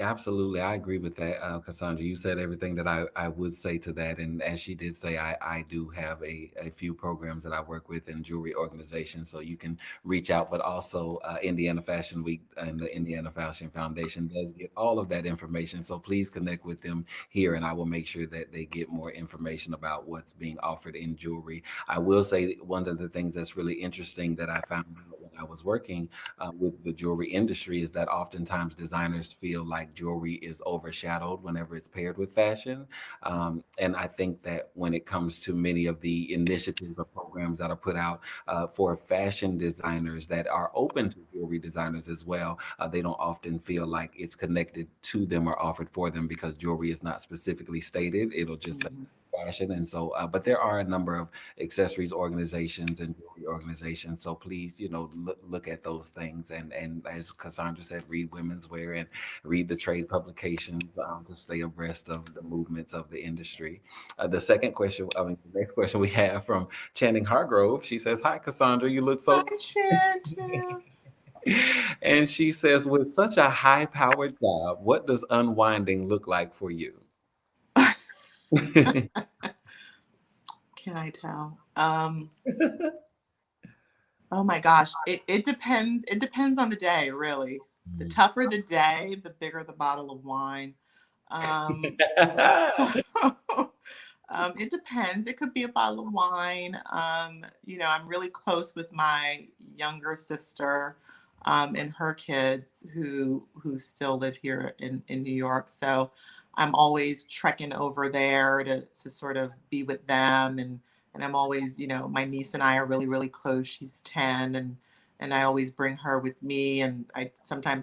Absolutely, I agree with that, Cassandra. You said everything that I would say to that, and as she did say, I do have a few programs that I work with in jewelry organizations, so you can reach out. But also, Indiana Fashion Week and the Indiana Fashion Foundation does get all of that information. So please connect with them here, and I will make sure that they get more information about what's being offered in jewelry. I will say one of the things that's really interesting that I found out when I was working with the jewelry industry is that oftentimes designers feel like jewelry is overshadowed whenever it's paired with fashion. And I think that when it comes to many of the initiatives or programs that are put out for fashion designers that are open to jewelry designers as well, they don't often feel like it's connected to them or offered for them because jewelry is not specifically stated. It'll just say Mhm. fashion. And so, but there are a number of accessories organizations and jewelry organizations. So please, look at those things. And as Cassandra said, read Women's Wear and read the trade publications to stay abreast of the movements of the industry. The next question we have from Channing Hargrove. She says, "Hi, Cassandra. You look Hi, so..." Chan. And she says, "With such a high-powered job, what does unwinding look like for you?" can I tell? Oh my gosh, it depends. It depends on the day, really. The tougher the day, the bigger the bottle of wine. Um, so, it depends. It could be a bottle of wine. I'm really close with my younger sister, and her kids who still live here in New York. So I'm always trekking over there to sort of be with them, and I'm always, my niece and I are really, really close. She's 10, and I always bring her with me, and I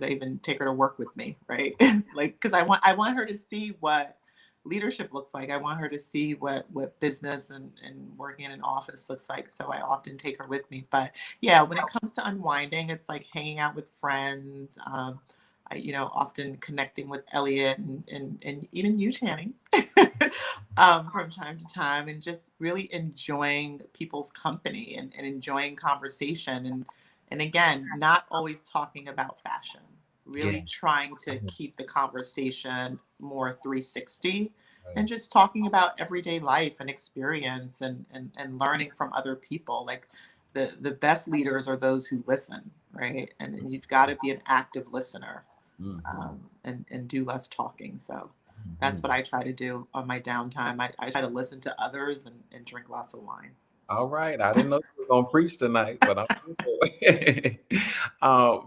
even take her to work with me, right? Like, because I want her to see what leadership looks like. I want her to see what business and working in an office looks like. So I often take her with me. But yeah, when it comes to unwinding, it's like hanging out with friends. Often connecting with Elliot and even you, Channing, from time to time, and just really enjoying people's company and enjoying conversation. And again, not always talking about fashion, Yeah. really trying to keep the conversation more 360 and just talking about everyday life and experience and learning from other people. Like the best leaders are those who listen, right? And you've got to be an active listener, and do less talking. So that's what I try to do on my downtime. I try to listen to others and drink lots of wine. All right. I didn't know you were going to preach tonight, but I'm here for it. uh,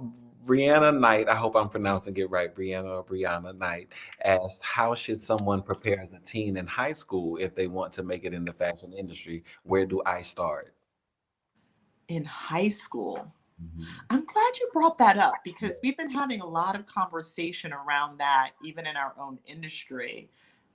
Brianna Knight, I hope I'm pronouncing it right, Brianna or Brianna Knight, asked, how should someone prepare as a teen in high school if they want to make it in the fashion industry? Where do I start? In high school, Mhm. I'm glad you brought that up because we've been having a lot of conversation around that, even in our own industry,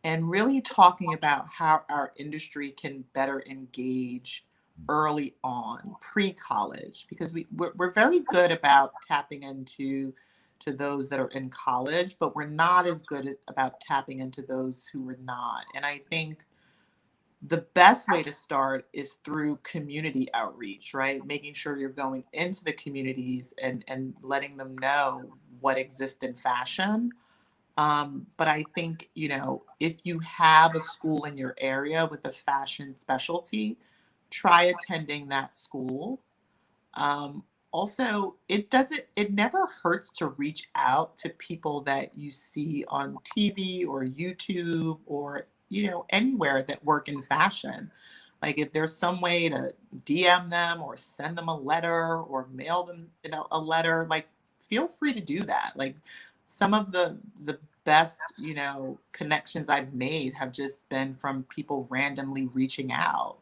and really talking about how our industry can better engage early on, pre-college, because we're very good about tapping into to those that are in college, but we're not as good about tapping into those who are not. And I think the best way to start is through community outreach, right? Making sure you're going into the communities and letting them know what exists in fashion. But I think, if you have a school in your area with a fashion specialty, try attending that school. Um, Also, it never hurts to reach out to people that you see on TV or YouTube or, anywhere that work in fashion. Like if there's some way to DM them or send them a letter or mail them, a letter, like feel free to do that. Like some of the best, connections I've made have just been from people randomly reaching out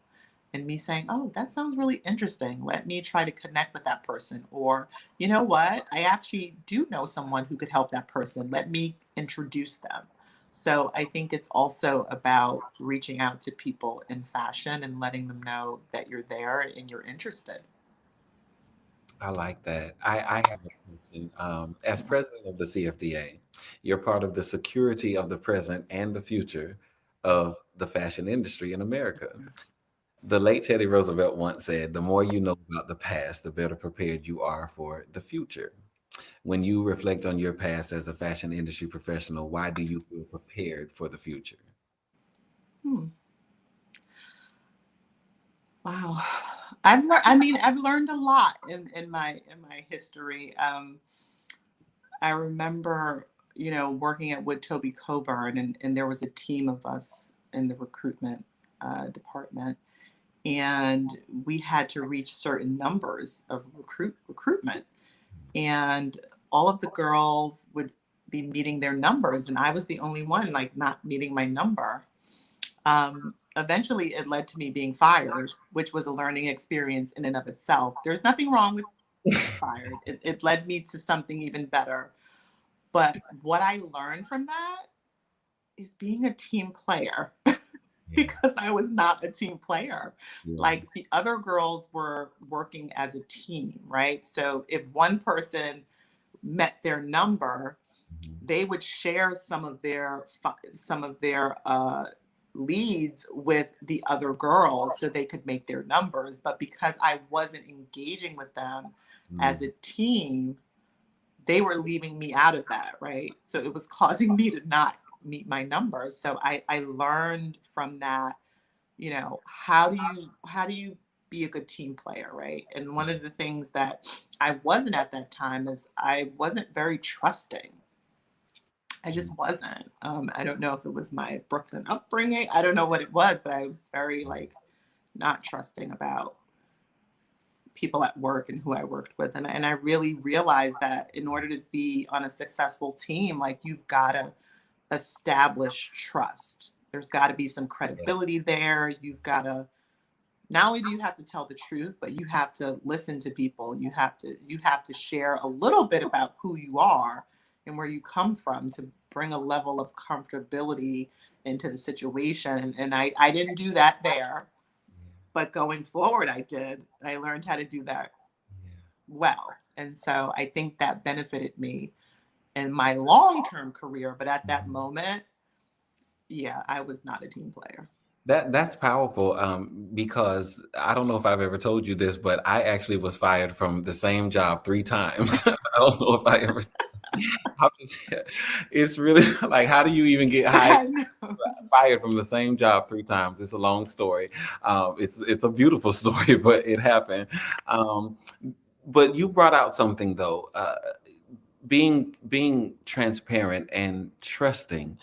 and me saying, "Oh, that sounds really interesting. Let me try to connect with that person." Or, you know what? I actually do know someone who could help that person. Let me introduce them. So I think it's also about reaching out to people in fashion and letting them know that you're there and you're interested. I like that. I have a question. As president of the CFDA, you're part of the security of the present and the future of the fashion industry in America. The late Teddy Roosevelt once said, the more you know about the past, the better prepared you are for the future. When you reflect on your past as a fashion industry professional, why do you feel prepared for the future? Hmm. Wow. I've learned a lot in my history. I remember, working at Wood Toby Coburn, and there was a team of us in the recruitment department, and we had to reach certain numbers of recruitment, and all of the girls would be meeting their numbers, and I was the only one like not meeting my number. Eventually, it led to me being fired, which was a learning experience in and of itself. There's nothing wrong with being fired. It led me to something even better. But what I learned from that is being a team player Yeah, because I was not a team player. yeah. Like the other girls were working as a team, right? So if one person met their number, Mhm. they would share some of their leads with the other girls so they could make their numbers. But because I wasn't engaging with them as Mm. a team, they were leaving me out of that, right? So it was causing me to not meet my numbers. So I learned from that how do you be a good team player, right? And one of the things that I wasn't at that time is I wasn't very trusting. I just wasn't. I don't know if it was my Brooklyn upbringing. I don't know what it was, but I was very like not trusting about people at work and who I worked with. And I really realized that in order to be on a successful team, like you've got to establish trust. There's got to be some Yeah. credibility there. You've got to, not only do you have to tell the truth, but you have to listen to people. You have to share a little bit about who you are and where you come from to bring a level of comfortability into the situation. And I didn't do that there, but going forward, I did. I learned how to do that well. And so I think that benefited me in my long-term career. But at that moment, yeah, I was not a team player. That's powerful, because I don't know if I've ever told you this, but I actually was fired from the same job 3 times. I don't know if I ever. How it's really like, how do you even get hired, I know. fired from the same job 3 times? It's a long story. It's a beautiful story, but it happened. Um, but you brought out something though. Being transparent and trusting,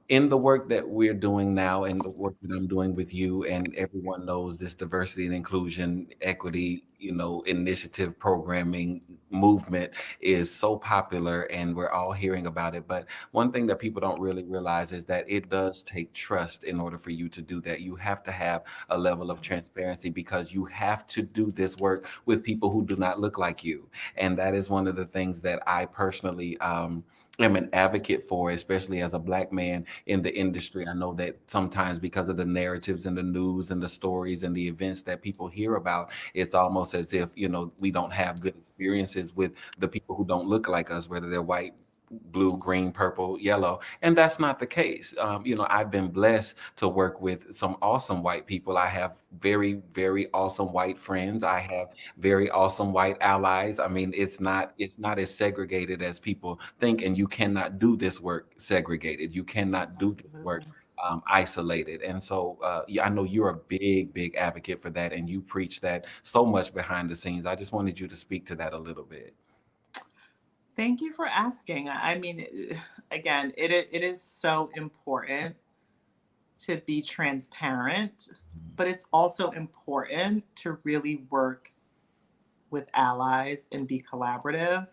in the work that we're doing now and the work that I'm doing with you, and everyone knows this diversity and inclusion, equity, initiative, programming movement is so popular, and we're all hearing about it. But one thing that people don't really realize is that it does take trust in order for you to do that. You have to have a level of transparency, because you have to do this work with people who do not look like you. And that is one of the things that I personally, am an advocate for, especially as a Black man in the industry. I know that sometimes, because of the narratives and the news and the stories and the events that people hear about, it's almost as if, we don't have good experiences with the people who don't look like us, whether they're white, blue, green, purple, yellow. And that's not the case. I've been blessed to work with some awesome white people. I have very, very awesome white friends. I have very awesome white allies. I mean, it's not as segregated as people think, and you cannot do this work segregated. You cannot do this work Absolutely. isolated. And so, yeah, I know you're a big, big advocate for that, and you preach that so much behind the scenes. I just wanted you to speak to that a little bit. Thank you for asking. I mean, again, it is so important to be transparent, but it's also important to really work with allies and be collaborative.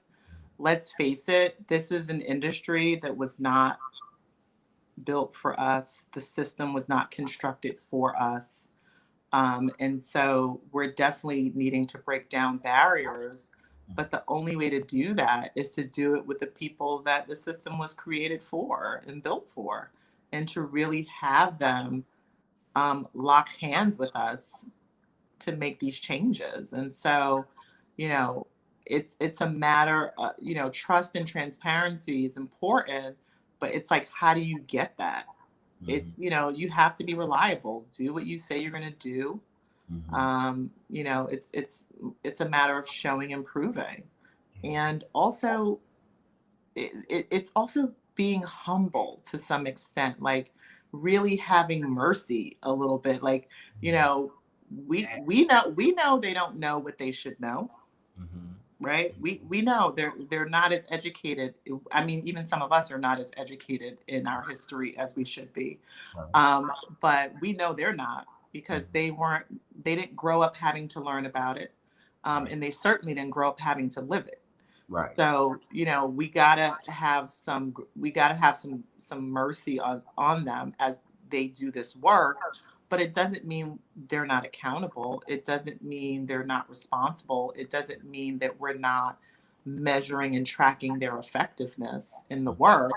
Let's face it, this is an industry that was not built for us. The system was not constructed for us. And so we're definitely needing to break down barriers. But the only way to do that is to do it with the people that the system was created for and built for, and to really have them lock hands with us to make these changes. And so, you know, it's a matter of, trust and transparency is important, but it's like, how do you get that? Mhm, You have to be reliable. Do what you say you're going to do. mhm. It's a matter of showing and proving, and also it's also being humble to some extent, like really having mercy a little bit. Like, you know, we know they don't know what they should know, Mhm. right? We know they're not as educated. I mean, even some of us are not as educated in our history as we should be. Right. um, but we know they're not, because Mhm. they didn't grow up having to learn about it, Right. and they certainly didn't grow up having to live it. Right. So, we gotta have some mercy on them as they do this work. But it doesn't mean they're not accountable. It doesn't mean they're not responsible. It doesn't mean that we're not measuring and tracking their effectiveness in the work.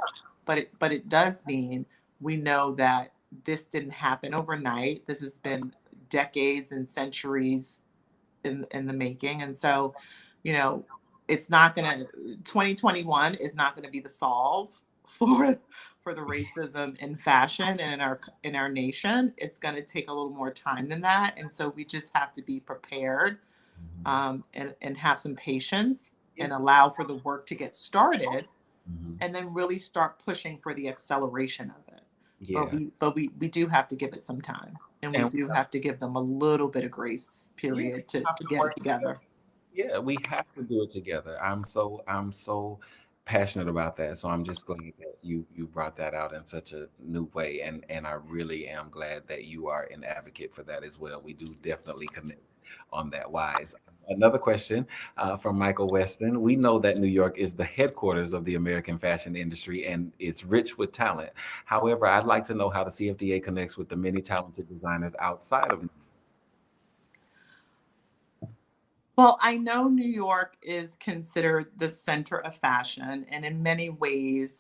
But it does mean we know that this didn't happen overnight. This has been decades and centuries in the making. And so, you know, it's not gonna 2021 is not gonna be the solve for the racism in fashion and in our nation. It's gonna take a little more time than that. And so we just have to be prepared, Mhm. and have some patience and allow for the work to get started, Mhm. and then really start pushing for the acceleration of it. But Yeah. we do have to give it some time. and we And do have to give them a little bit of grace yeah, period we have to to get it work together. together. Yeah, we have to do it together. I'm so passionate about that. So I'm just glad that you brought that out in such a new way, and I really am glad that you are an advocate for that as well. We do definitely connect on that wise. Another question from Michael Weston. We know that New York is the headquarters of the American fashion industry and it's rich with talent. However, I'd like to know how the CFDA connects with the many talented designers outside of. Well, I know New York is considered the center of fashion, and in many ways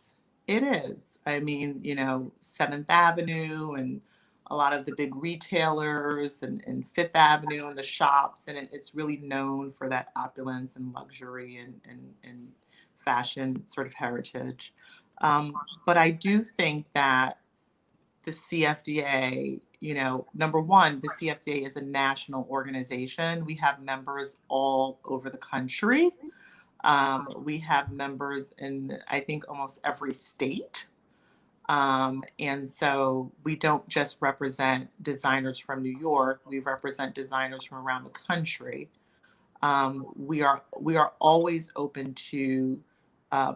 it is. I mean, you know, Seventh Avenue and a lot of the big retailers and Fifth Avenue and the shops, and it's really known for that opulence and luxury and fashion sort of heritage. But I do think that the CFDA, you know, number one, the CFDA is a national organization. We have members all over the country. We have members in, I think, almost every state. And so we don't just represent designers from New York, we represent designers from around the country. We are always open to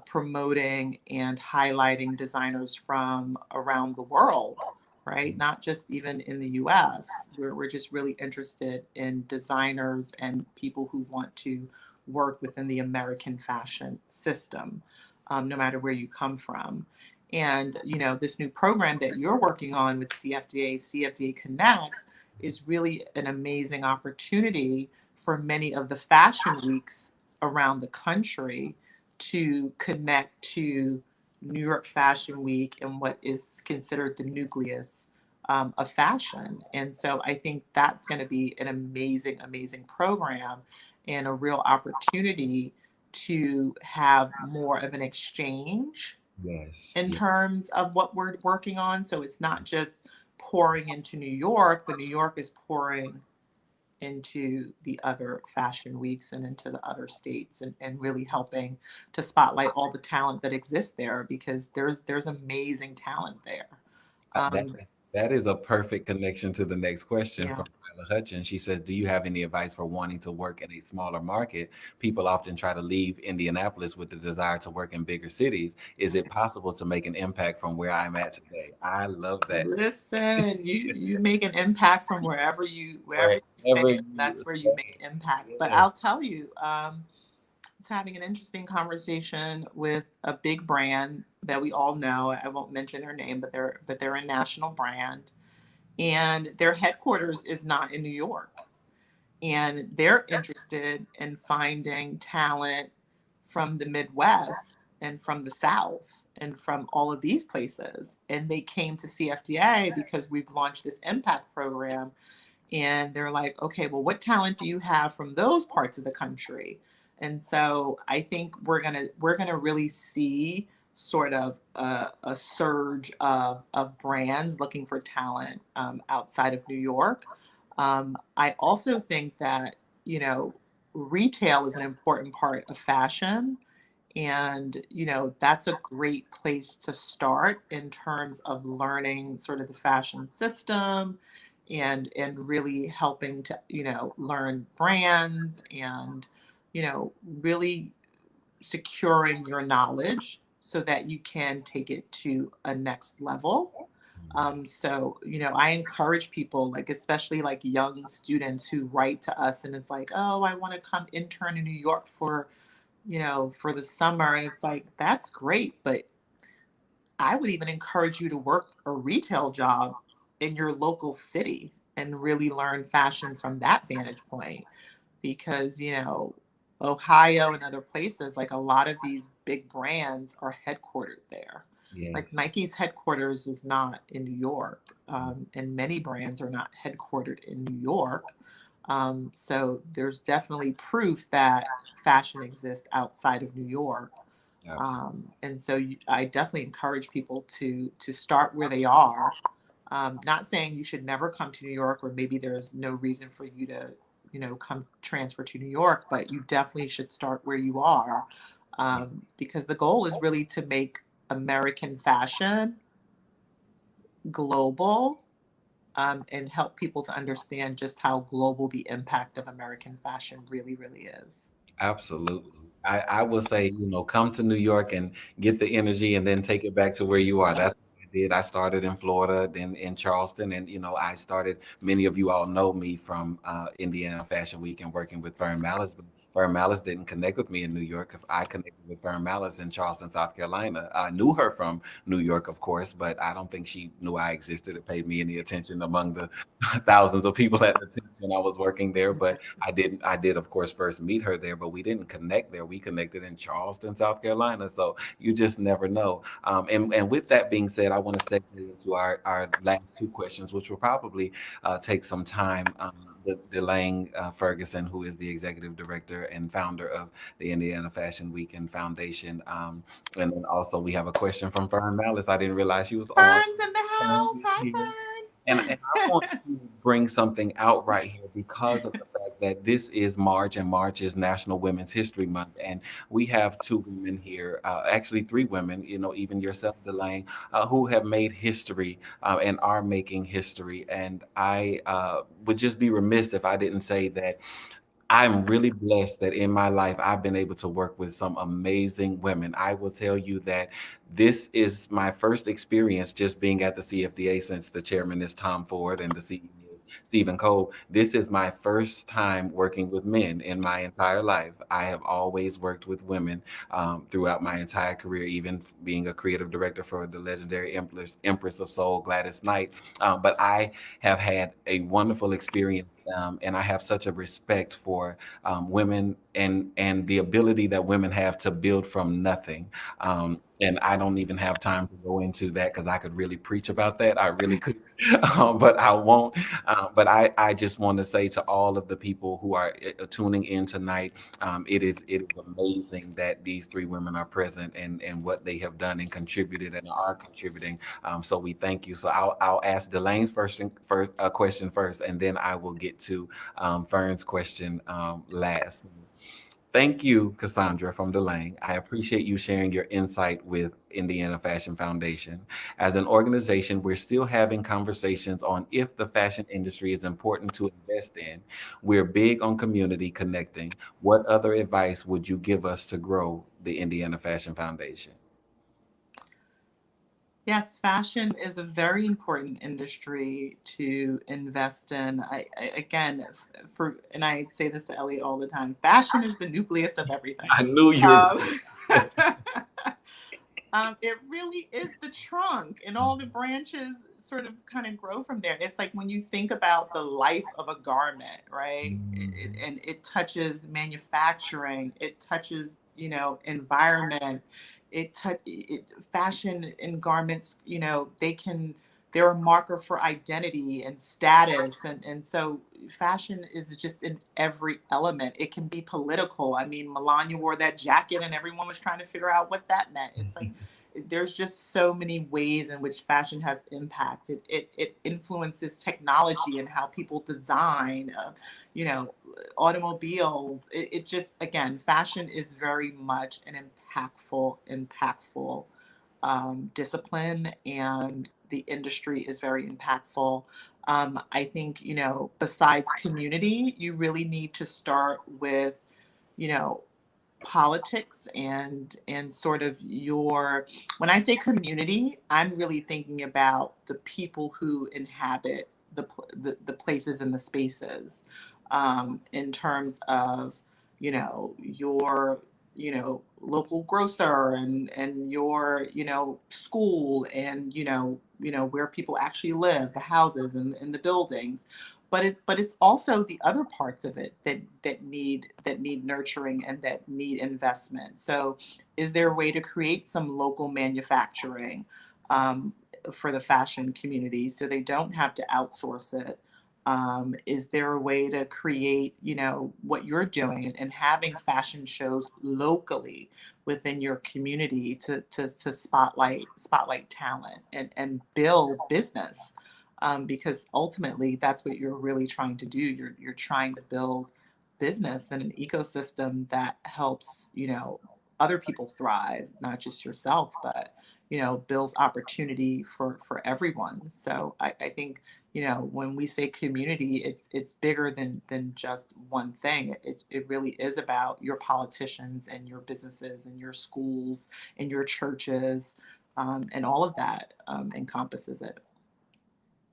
promoting and highlighting designers from around the world, right? Not just even in the U.S. We're just really interested in designers and people who want to work within the American fashion system, no matter where you come from. And you know, this new program that you're working on with CFDA, CFDA Connects, is really an amazing opportunity for many of the fashion weeks around the country to connect to New York Fashion Week and what is considered the nucleus of fashion. And so I think that's going to be an amazing, amazing program and a real opportunity to have more of an exchange Yes, in yes. terms of what we're working on. So it's not just pouring into New York, but New York is pouring into the other fashion weeks and into the other states, and really helping to spotlight all the talent that exists there, because there's amazing talent there. That Um, that is a perfect connection to the next question yeah. from Kyla Hutchins. She says, "Do you have any advice for wanting to work in a smaller market? People often try to leave Indianapolis with the desire to work in bigger cities. Is it possible to make an impact from where I'm at today?" I love that. Listen, you make an impact from wherever you Wherever stand. you, That's where you make impact. But yeah, I'll tell you, I was having an interesting conversation with a big brand that we all know. I won't mention their name, but they're a national brand, and their headquarters is not in New York. And they're interested in finding talent from the Midwest and from the South and from all of these places. And they came to CFDA because we've launched this impact program. And they're like, okay, well, what talent do you have from those parts of the country? And so I think we're gonna really see sort of a surge of brands looking for talent outside of New York. I also think that, you know, retail is an important part of fashion. And, you know, that's a great place to start in terms of learning sort of the fashion system and really helping to, you know, learn brands and, you know, really securing your knowledge so that you can take it to a next level. So, you know, I encourage people, like, especially like young students who write to us and it's like, oh, I want to come intern in New York for, you know, for the summer. And it's like, that's great. But I would even encourage you to work a retail job in your local city and really learn fashion from that vantage point. Because, you know, Ohio and other places, like a lot of these big brands are headquartered there. Like yes, Nike's headquarters is not in New York, and many brands are not headquartered in New York. So there's definitely proof that fashion exists outside of New York. absolutely. And so I definitely encourage people to start where they are. Not saying you should never come to New York, or maybe there's no reason for you to, you know, come transfer to New York, but you definitely should start where you are, because the goal is really to make American fashion global, and help people to understand just how global the impact of American fashion really, really is. Absolutely. I will say, come to New York and get the energy and then take it back to where you are. That's what I did. I started in Florida, then in Charleston, and I started. Many of you all know me from Indiana Fashion Week and working with Fern Malice, but Fern Malice didn't connect with me in New York. If I connected with Fern Malice in Charleston, South Carolina, I knew her from New York, of course, but I don't think she knew I existed or paid me any attention among the thousands of people at the tent when I was working there. But I did of course first meet her there, but we didn't connect there. We connected in Charleston, South Carolina. So you just never know. And with that being said, I want to segue into our last two questions, which will probably take some time. Delang Ferguson, who is the executive director and founder of the Indiana Fashion Week and Foundation. And then also we have a question from Fern Malice. I didn't realize she was on. Fern's in the Fern house. is Hi, here. Fern. And I want to bring something out right here because of the fact that this is March and March is National Women's History Month. And we have two women here, actually three women, even yourself, Delaney, who have made history and are making history. And I would just be remiss if I didn't say that I'm really blessed that in my life I've been able to work with some amazing women. I will tell you that this is my first experience just being at the CFDA since the chairman is Tom Ford and the CEO is Stephen Cole. This is my first time working with men in my entire life. I have always worked with women throughout my entire career, even being a creative director for the legendary Empress of Soul, Gladys Knight. But I have had a wonderful experience and I have such a respect for women and the ability that women have to build from nothing. And I don't even have time to go into that because I could really preach about that. I really could, but I won't. But I just want to say to all of the people who are tuning in tonight, it is amazing that these three women are present and what they have done and contributed and are contributing. So we thank you. So I'll ask Delaine's first question first, and then I will get to Fern's question last. Thank you, Cassandra from Delane. I appreciate you sharing your insight with Indiana Fashion Foundation. As an organization, we're still having conversations on if the fashion industry is important to invest in. We're big on community connecting. What other advice would you give us to grow the Indiana Fashion Foundation? Yes, fashion is a very important industry to invest in. Again, and I say this to Elliot all the time, fashion is the nucleus of everything. I knew you were. Um, it really is the trunk, and all the branches sort of kind of grow from there. It's like when you think about the life of a garment, right? And it touches manufacturing, it touches, environment. Fashion and garments, they're a marker for identity and status. And so fashion is just in every element. It can be political. I mean, Melania wore that jacket and everyone was trying to figure out what that meant. It's like there's just so many ways in which fashion has impacted. It influences technology and how people design, you know, automobiles. It just, again, fashion is very much an impactful discipline, and the industry is very impactful. I think, besides community, you really need to start with, you know, politics and sort of your, when I say community, I'm really thinking about the people who inhabit the places and the spaces, in terms of, your, local grocer and your, school, and where people actually live, the houses and the buildings. But it's also the other parts of it that need nurturing and that need investment. So is there a way to create some local manufacturing, um, for the fashion community so they don't have to outsource it? Is there a way to create, what you're doing, and having fashion shows locally within your community to spotlight talent and build business? Because ultimately that's what you're really trying to do. You're trying to build business and an ecosystem that helps, other people thrive, not just yourself, but builds opportunity for everyone. So I think, when we say community, it's bigger than just one thing. It really is about your politicians and your businesses and your schools and your churches, and all of that encompasses it.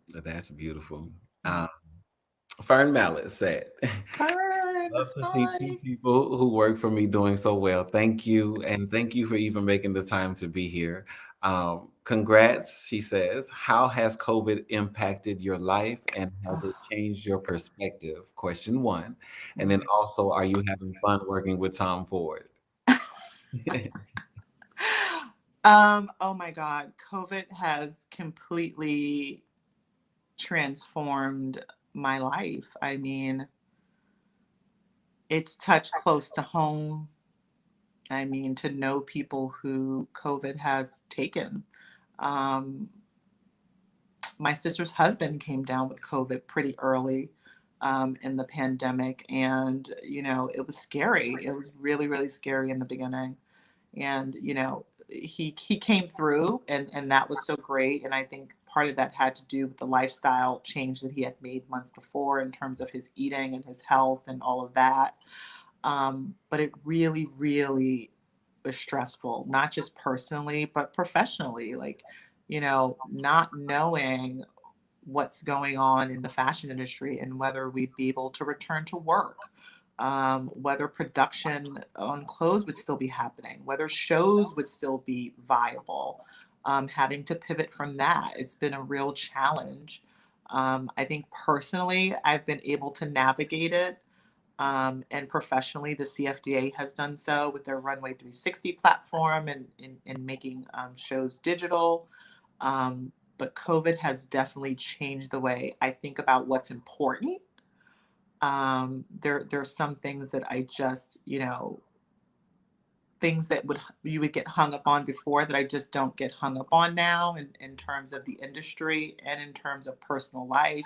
That's beautiful. Um, Fern Mallet said, Fern, love to see two hi. people who work for me doing so well. Thank you. And thank you for even making the time to be here. Congrats, she says. How has COVID impacted your life and has it changed your perspective? Question one. And then also, are you having fun working with Tom Ford? Oh my God, COVID has completely transformed my life. I mean, it's touched close to home. I mean, to know people who COVID has taken. Um, my sister's husband came down with COVID pretty early in the pandemic, and it was scary. It was really, really scary in the beginning, and he came through, and that was so great. And I think part of that had to do with the lifestyle change that he had made months before in terms of his eating and his health and all of that. But it really, really was stressful, not just personally, but professionally. Like, not knowing what's going on in the fashion industry and whether we'd be able to return to work, whether production on clothes would still be happening, whether shows would still be viable, having to pivot from that. It's been a real challenge. I think personally, I've been able to navigate it. And professionally, the CFDA has done so with their Runway 360 platform and in making shows digital. But COVID has definitely changed the way I think about what's important. There's some things that I just, things that you would get hung up on before that I just don't get hung up on now in terms of the industry and in terms of personal life.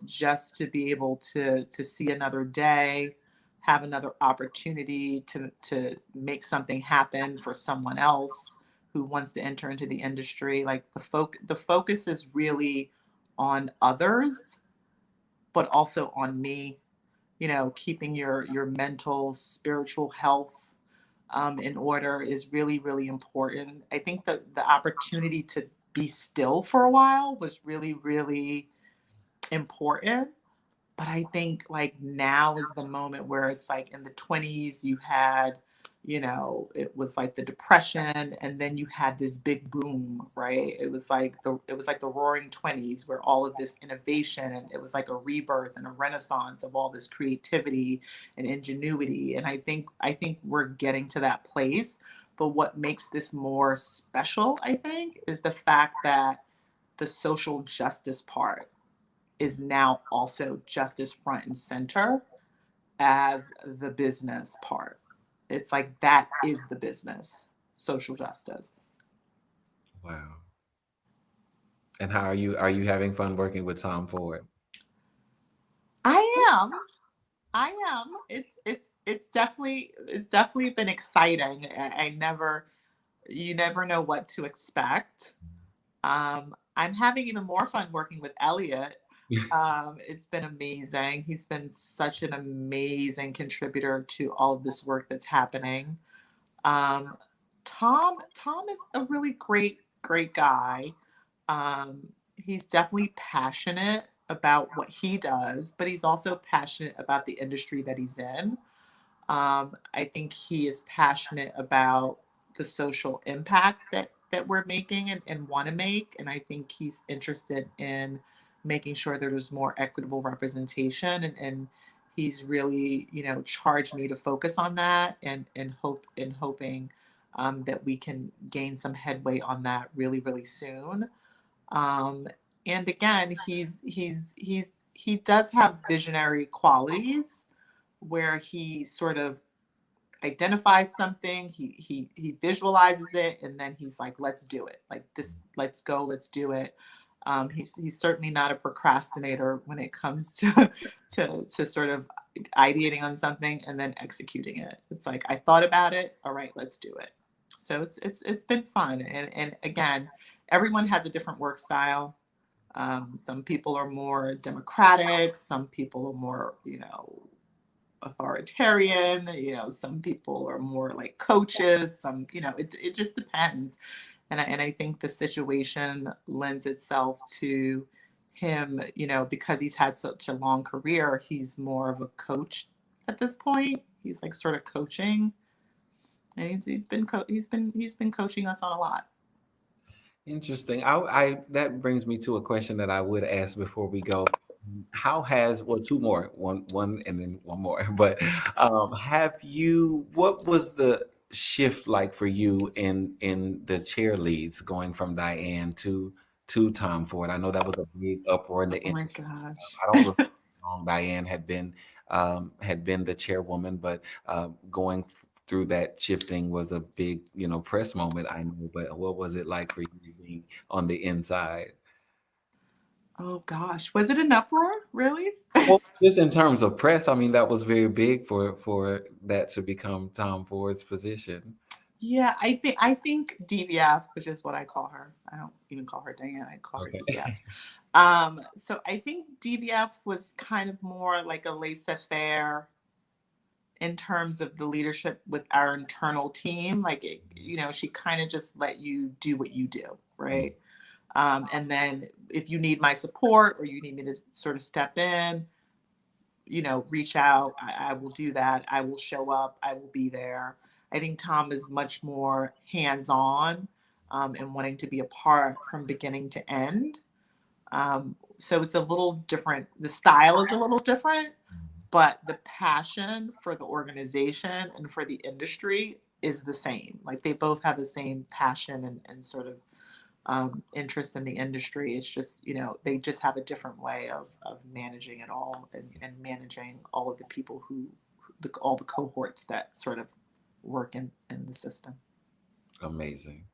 Just to be able to see another day, have another opportunity to make something happen for someone else who wants to enter into the industry. Like the focus is really on others, but also on me. Keeping your mental, spiritual health in order is really, really important. I think that the opportunity to be still for a while was really, really important. But I think like now is the moment where it's like in the 20s, you had, it was like the depression, and then you had this big boom, right? It was like the roaring 20s where all of this innovation, and it was like a rebirth and a renaissance of all this creativity and ingenuity. And I think we're getting to that place. But what makes this more special, I think, is the fact that the social justice part is now also just as front and center as the business part. It's like that is the business, social justice. Wow. And how are you? Are you having fun working with Tom Ford? I am. I am. It's definitely been exciting. I never you never know what to expect. I'm having even more fun working with Elliot. It's been amazing. He's been such an amazing contributor to all of this work that's happening. Um, Tom is a really great, great guy. He's definitely passionate about what he does, but he's also passionate about the industry that he's in. I think he is passionate about the social impact that we're making and want to make. And I think he's interested in making sure that there's more equitable representation. And he's really, charged me to focus on that and hoping that we can gain some headway on that really, really soon. Um, and again, he does have visionary qualities where he sort of identifies something, he visualizes it, and then he's like, let's do it. Like this, let's go, let's do it. He's certainly not a procrastinator when it comes to to sort of ideating on something and then executing it. It's like I thought about it, all right, let's do it. So it's been fun. And again, everyone has a different work style. Some people are more democratic. Some people are more, authoritarian. Some people are more like coaches. Some, it just depends. And I think the situation lends itself to him, because he's had such a long career, he's more of a coach at this point. He's like sort of coaching, and he's been coaching us on a lot. Interesting. I that brings me to a question that I would ask before we go. How has, well, two more, one and then one more. But have you, what was the shift like for you in the chair leads going from Diane to Tom Ford? I know that was a big uproar in the Oh my industry. gosh. I don't remember how long Diane had been the chairwoman, but going through that shifting was a big, press moment, I know. But what was it like for you being on the inside? Oh gosh, was it an uproar? Really? Well, just in terms of press, I mean, that was very big for that to become Tom Ford's position. Yeah, I think DVF, which is what I call her. I don't even call her Diane. I call her DVF. Okay. So I think DVF was kind of more like a laissez-faire in terms of the leadership with our internal team. Like, she kind of just let you do what you do, right? And then if you need my support or you need me to sort of step in, reach out. I will do that. I will show up. I will be there. I think Tom is much more hands-on, and wanting to be a part from beginning to end. So it's a little different. The style is a little different, but the passion for the organization and for the industry is the same. Like, they both have the same passion and sort of interest in the industry. It's just, they just have a different way of managing it all, and managing all of the people all the cohorts that sort of work in the system. Amazing.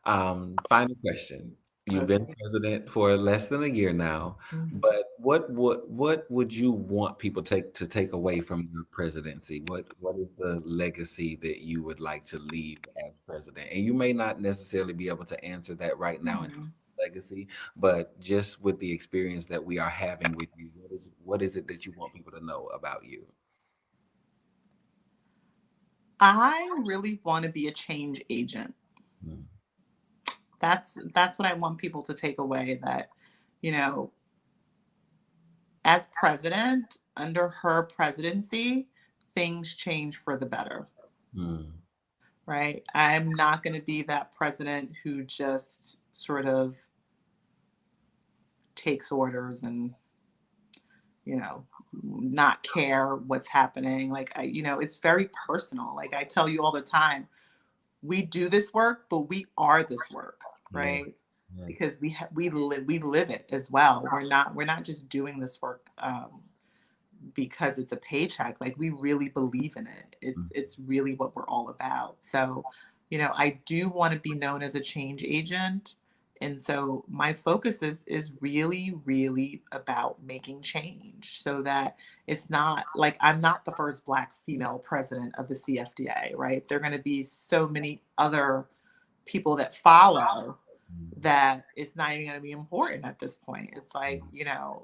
Final question. You've been Okay. president for less than a year now, Mhm. but what would you want people take away from your presidency? What is the legacy that you would like to leave as president? And you may not necessarily be able to answer that right now in Mhm. legacy, but just with the experience that we are having with you, what is it that you want people to know about you? I really want to be a change agent. Mm, That's what I want people to take away, that, you know, as president, under her presidency, things change for the better, mm, right? I'm not going to be that president who just sort of takes orders and, not care what's happening. Like, it's very personal. Like, I tell you all the time, we do this work, but we are this work, yeah, right? yes. Because we live it as well. We're not just doing this work because it's a paycheck. Like, we really believe in it. it's Mm, it's really what we're all about. So, I do want to be known as a change agent. And so my focus is really, really about making change, so that it's not like I'm not the first Black female president of the CFDA, right? There are going to be so many other people that follow, mm, that it's not even going to be important at this point. It's like, mm,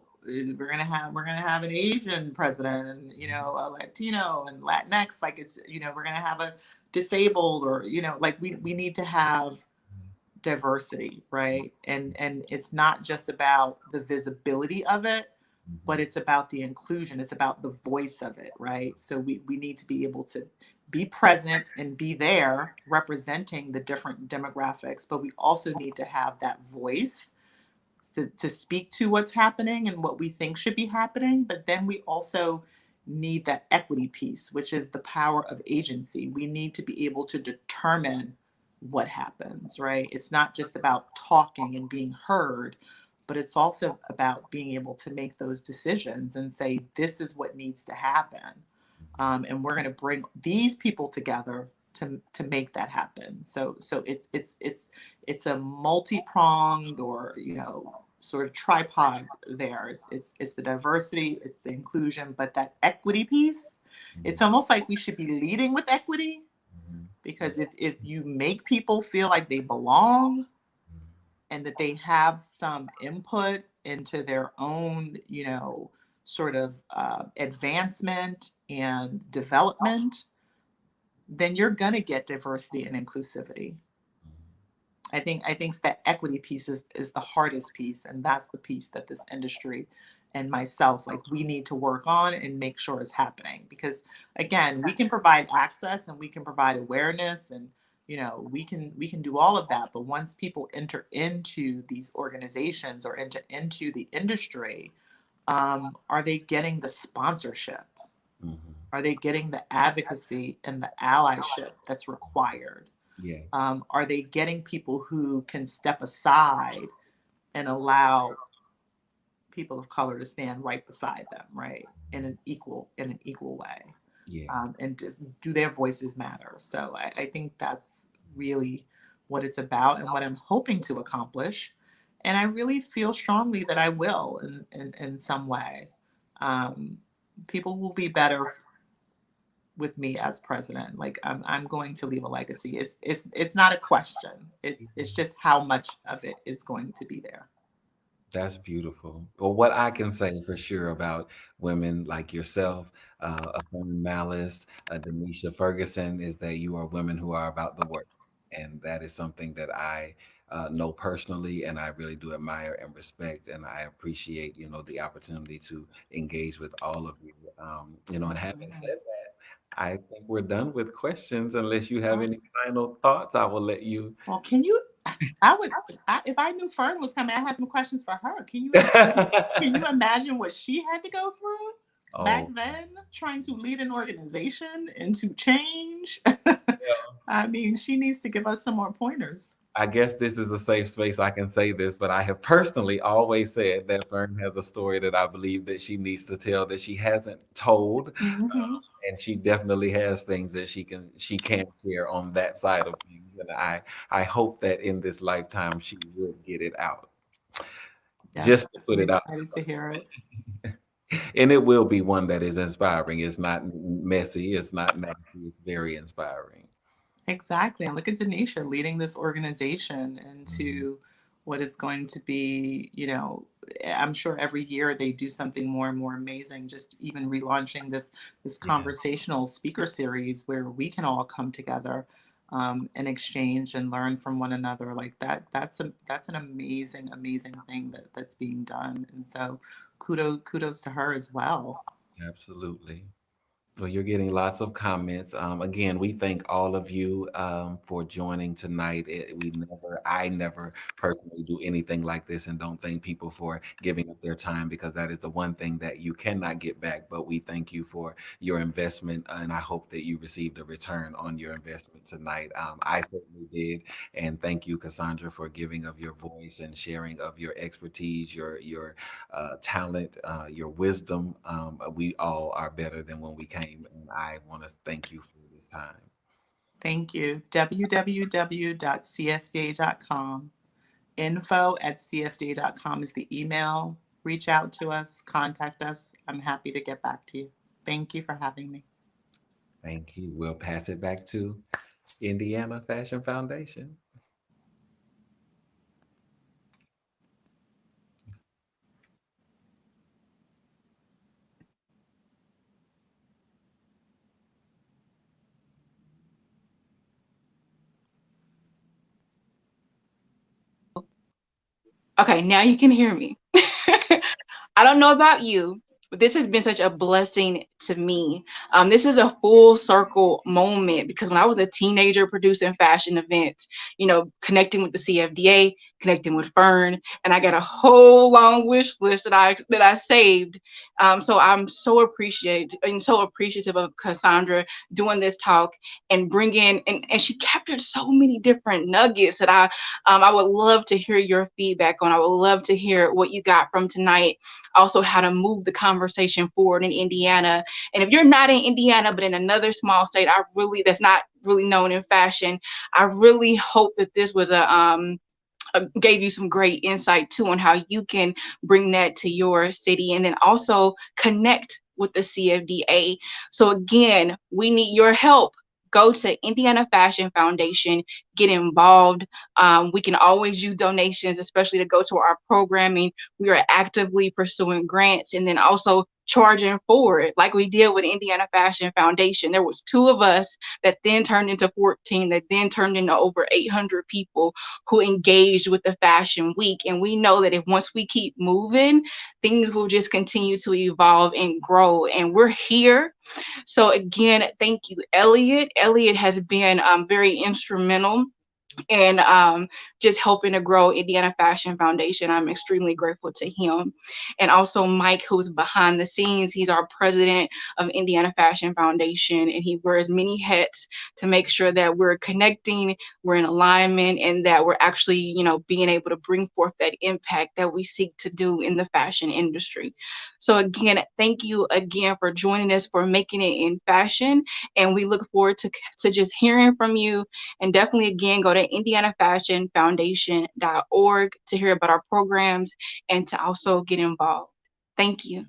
we're gonna have an Asian president, and, a Latino and Latinx. Like, it's, we're gonna have a disabled, or, like, we need to have diversity, right? And it's not just about the visibility of it, but mhm, it's about the inclusion. It's about the voice of it, right? So we need to be able to be present and be there representing the different demographics, but we also need to have that voice to speak to what's happening and what we think should be happening. But then we also need that equity piece, which is the power of agency. We need to be able to determine what happens, right? It's not just about talking and being heard, but it's also about being able to make those decisions and say, this is what needs to happen. And we're going to bring these people together to make that happen. So it's a multi-pronged, or, sort of tripod there. It's the diversity, it's the inclusion, but that equity piece, it's mhm, almost like we should be leading with equity. mhm, Because if you make people feel like they belong, mhm, and that they have some input into their own, sort of advancement and development, then you're going to get diversity and inclusivity. I think that equity piece is the hardest piece, and that's the piece that this industry and myself, like, we need to work on and make sure is happening. Because again, we can provide access and we can provide awareness, and we can do all of that, but once people enter into these organizations or into the industry, are they getting the sponsorship? Mhm. Are they getting the advocacy and the allyship that's required? Yes. Are they getting people who can step aside and allow people of color to stand right beside them, right, in an equal way, Yeah. and just do their voices matter? So I think that's really what it's about and what I'm hoping to accomplish, and I really feel strongly that I will in some way. Um, People will be better with me as president. Like, I'm going to leave a legacy. It's not a question. It's just how much of it is going to be there. That's beautiful. But what I can say for sure about women like yourself, Afone Malice, Denisha Ferguson, is that you are women who are about the work. And that is something that I know personally, and I really do admire and respect. And I appreciate, the opportunity to engage with all of you. And having said that, I think we're done with questions. Unless you have Well, any final thoughts, I will let you. well, can you? I would. If I knew Fern was coming, I had some questions for her. Can you imagine what she had to go through back Oh, then, trying to lead an organization into change? I mean, she needs to give us some more pointers. I guess this is a safe space I can say this, but I have personally always said that Fern has a story that I believe that she needs to tell that she hasn't told, Hmm. and she definitely has things that she can share on that side of things, and I hope that in this lifetime she will get it out, Yes, just to put I'm it out, excited to hear it. and it will be one that is inspiring. It's not messy, it's not nasty, it's very inspiring. Exactly. And look at Denisha leading this organization Mhm. into what is going to be, I'm sure every year they do something more and more amazing. Just even relaunching this Yeah, conversational speaker series where we can all come together, and exchange and learn from one another. Like that. That's an amazing, amazing thing that's being done. And so kudos to her as well. absolutely. Well, you're getting lots of comments. Again, we thank all of you for joining tonight. I never personally do anything like this and don't thank people for giving up their time because that is the one thing that you cannot get back. But we thank you for your investment, and I hope that you received a return on your investment tonight. I certainly did, and thank you, Cassandra, for giving of your voice and sharing of your expertise, your talent, your wisdom. We all are better than when we came, and I want to thank you for this time. Thank you. www.cfda.com. Info@cfda.com is the email. Reach out to us, contact us. I'm happy to get back to you. Thank you for having me. Thank you. We'll pass it back to Indiana Fashion Foundation. Okay, now you can hear me. I don't know about you, but this has been such a blessing to me. This is a full circle moment because when I was a teenager producing fashion events, connecting with the CFDA, connecting with Fern, and I got a whole long wish list that I saved. So I'm so appreciative of Cassandra doing this talk and bringing and she captured so many different nuggets that I would love to hear your feedback on. I would love to hear what you got from tonight. Also, how to move the conversation forward in Indiana. And if you're not in Indiana, but in another small state, that's not really known in fashion, I really hope that this was gave you some great insight too on how you can bring that to your city and then also connect with the CFDA. So again, we need your help. Go to Indiana Fashion Foundation, get involved. We can always use donations, especially to go to our programming. We are actively pursuing grants and then also charging for it, like we did with Indiana Fashion Foundation. There was two of us that then turned into 14, that then turned into over 800 people who engaged with the Fashion Week. And we know that if once we keep moving, things will just continue to evolve and grow. And we're here. So again, thank you, Elliot. Elliot has been very instrumental and just helping to grow Indiana Fashion Foundation. I'm extremely grateful to him. And also Mike, who's behind the scenes. He's our president of Indiana Fashion Foundation, and he wears many hats to make sure that we're connecting, we're in alignment, and that we're actually, being able to bring forth that impact that we seek to do in the fashion industry. So again, thank you again for joining us, for making it in fashion. And we look forward to just hearing from you. And definitely, again, go to indianafashionfoundation.org to hear about our programs and to also get involved. Thank you.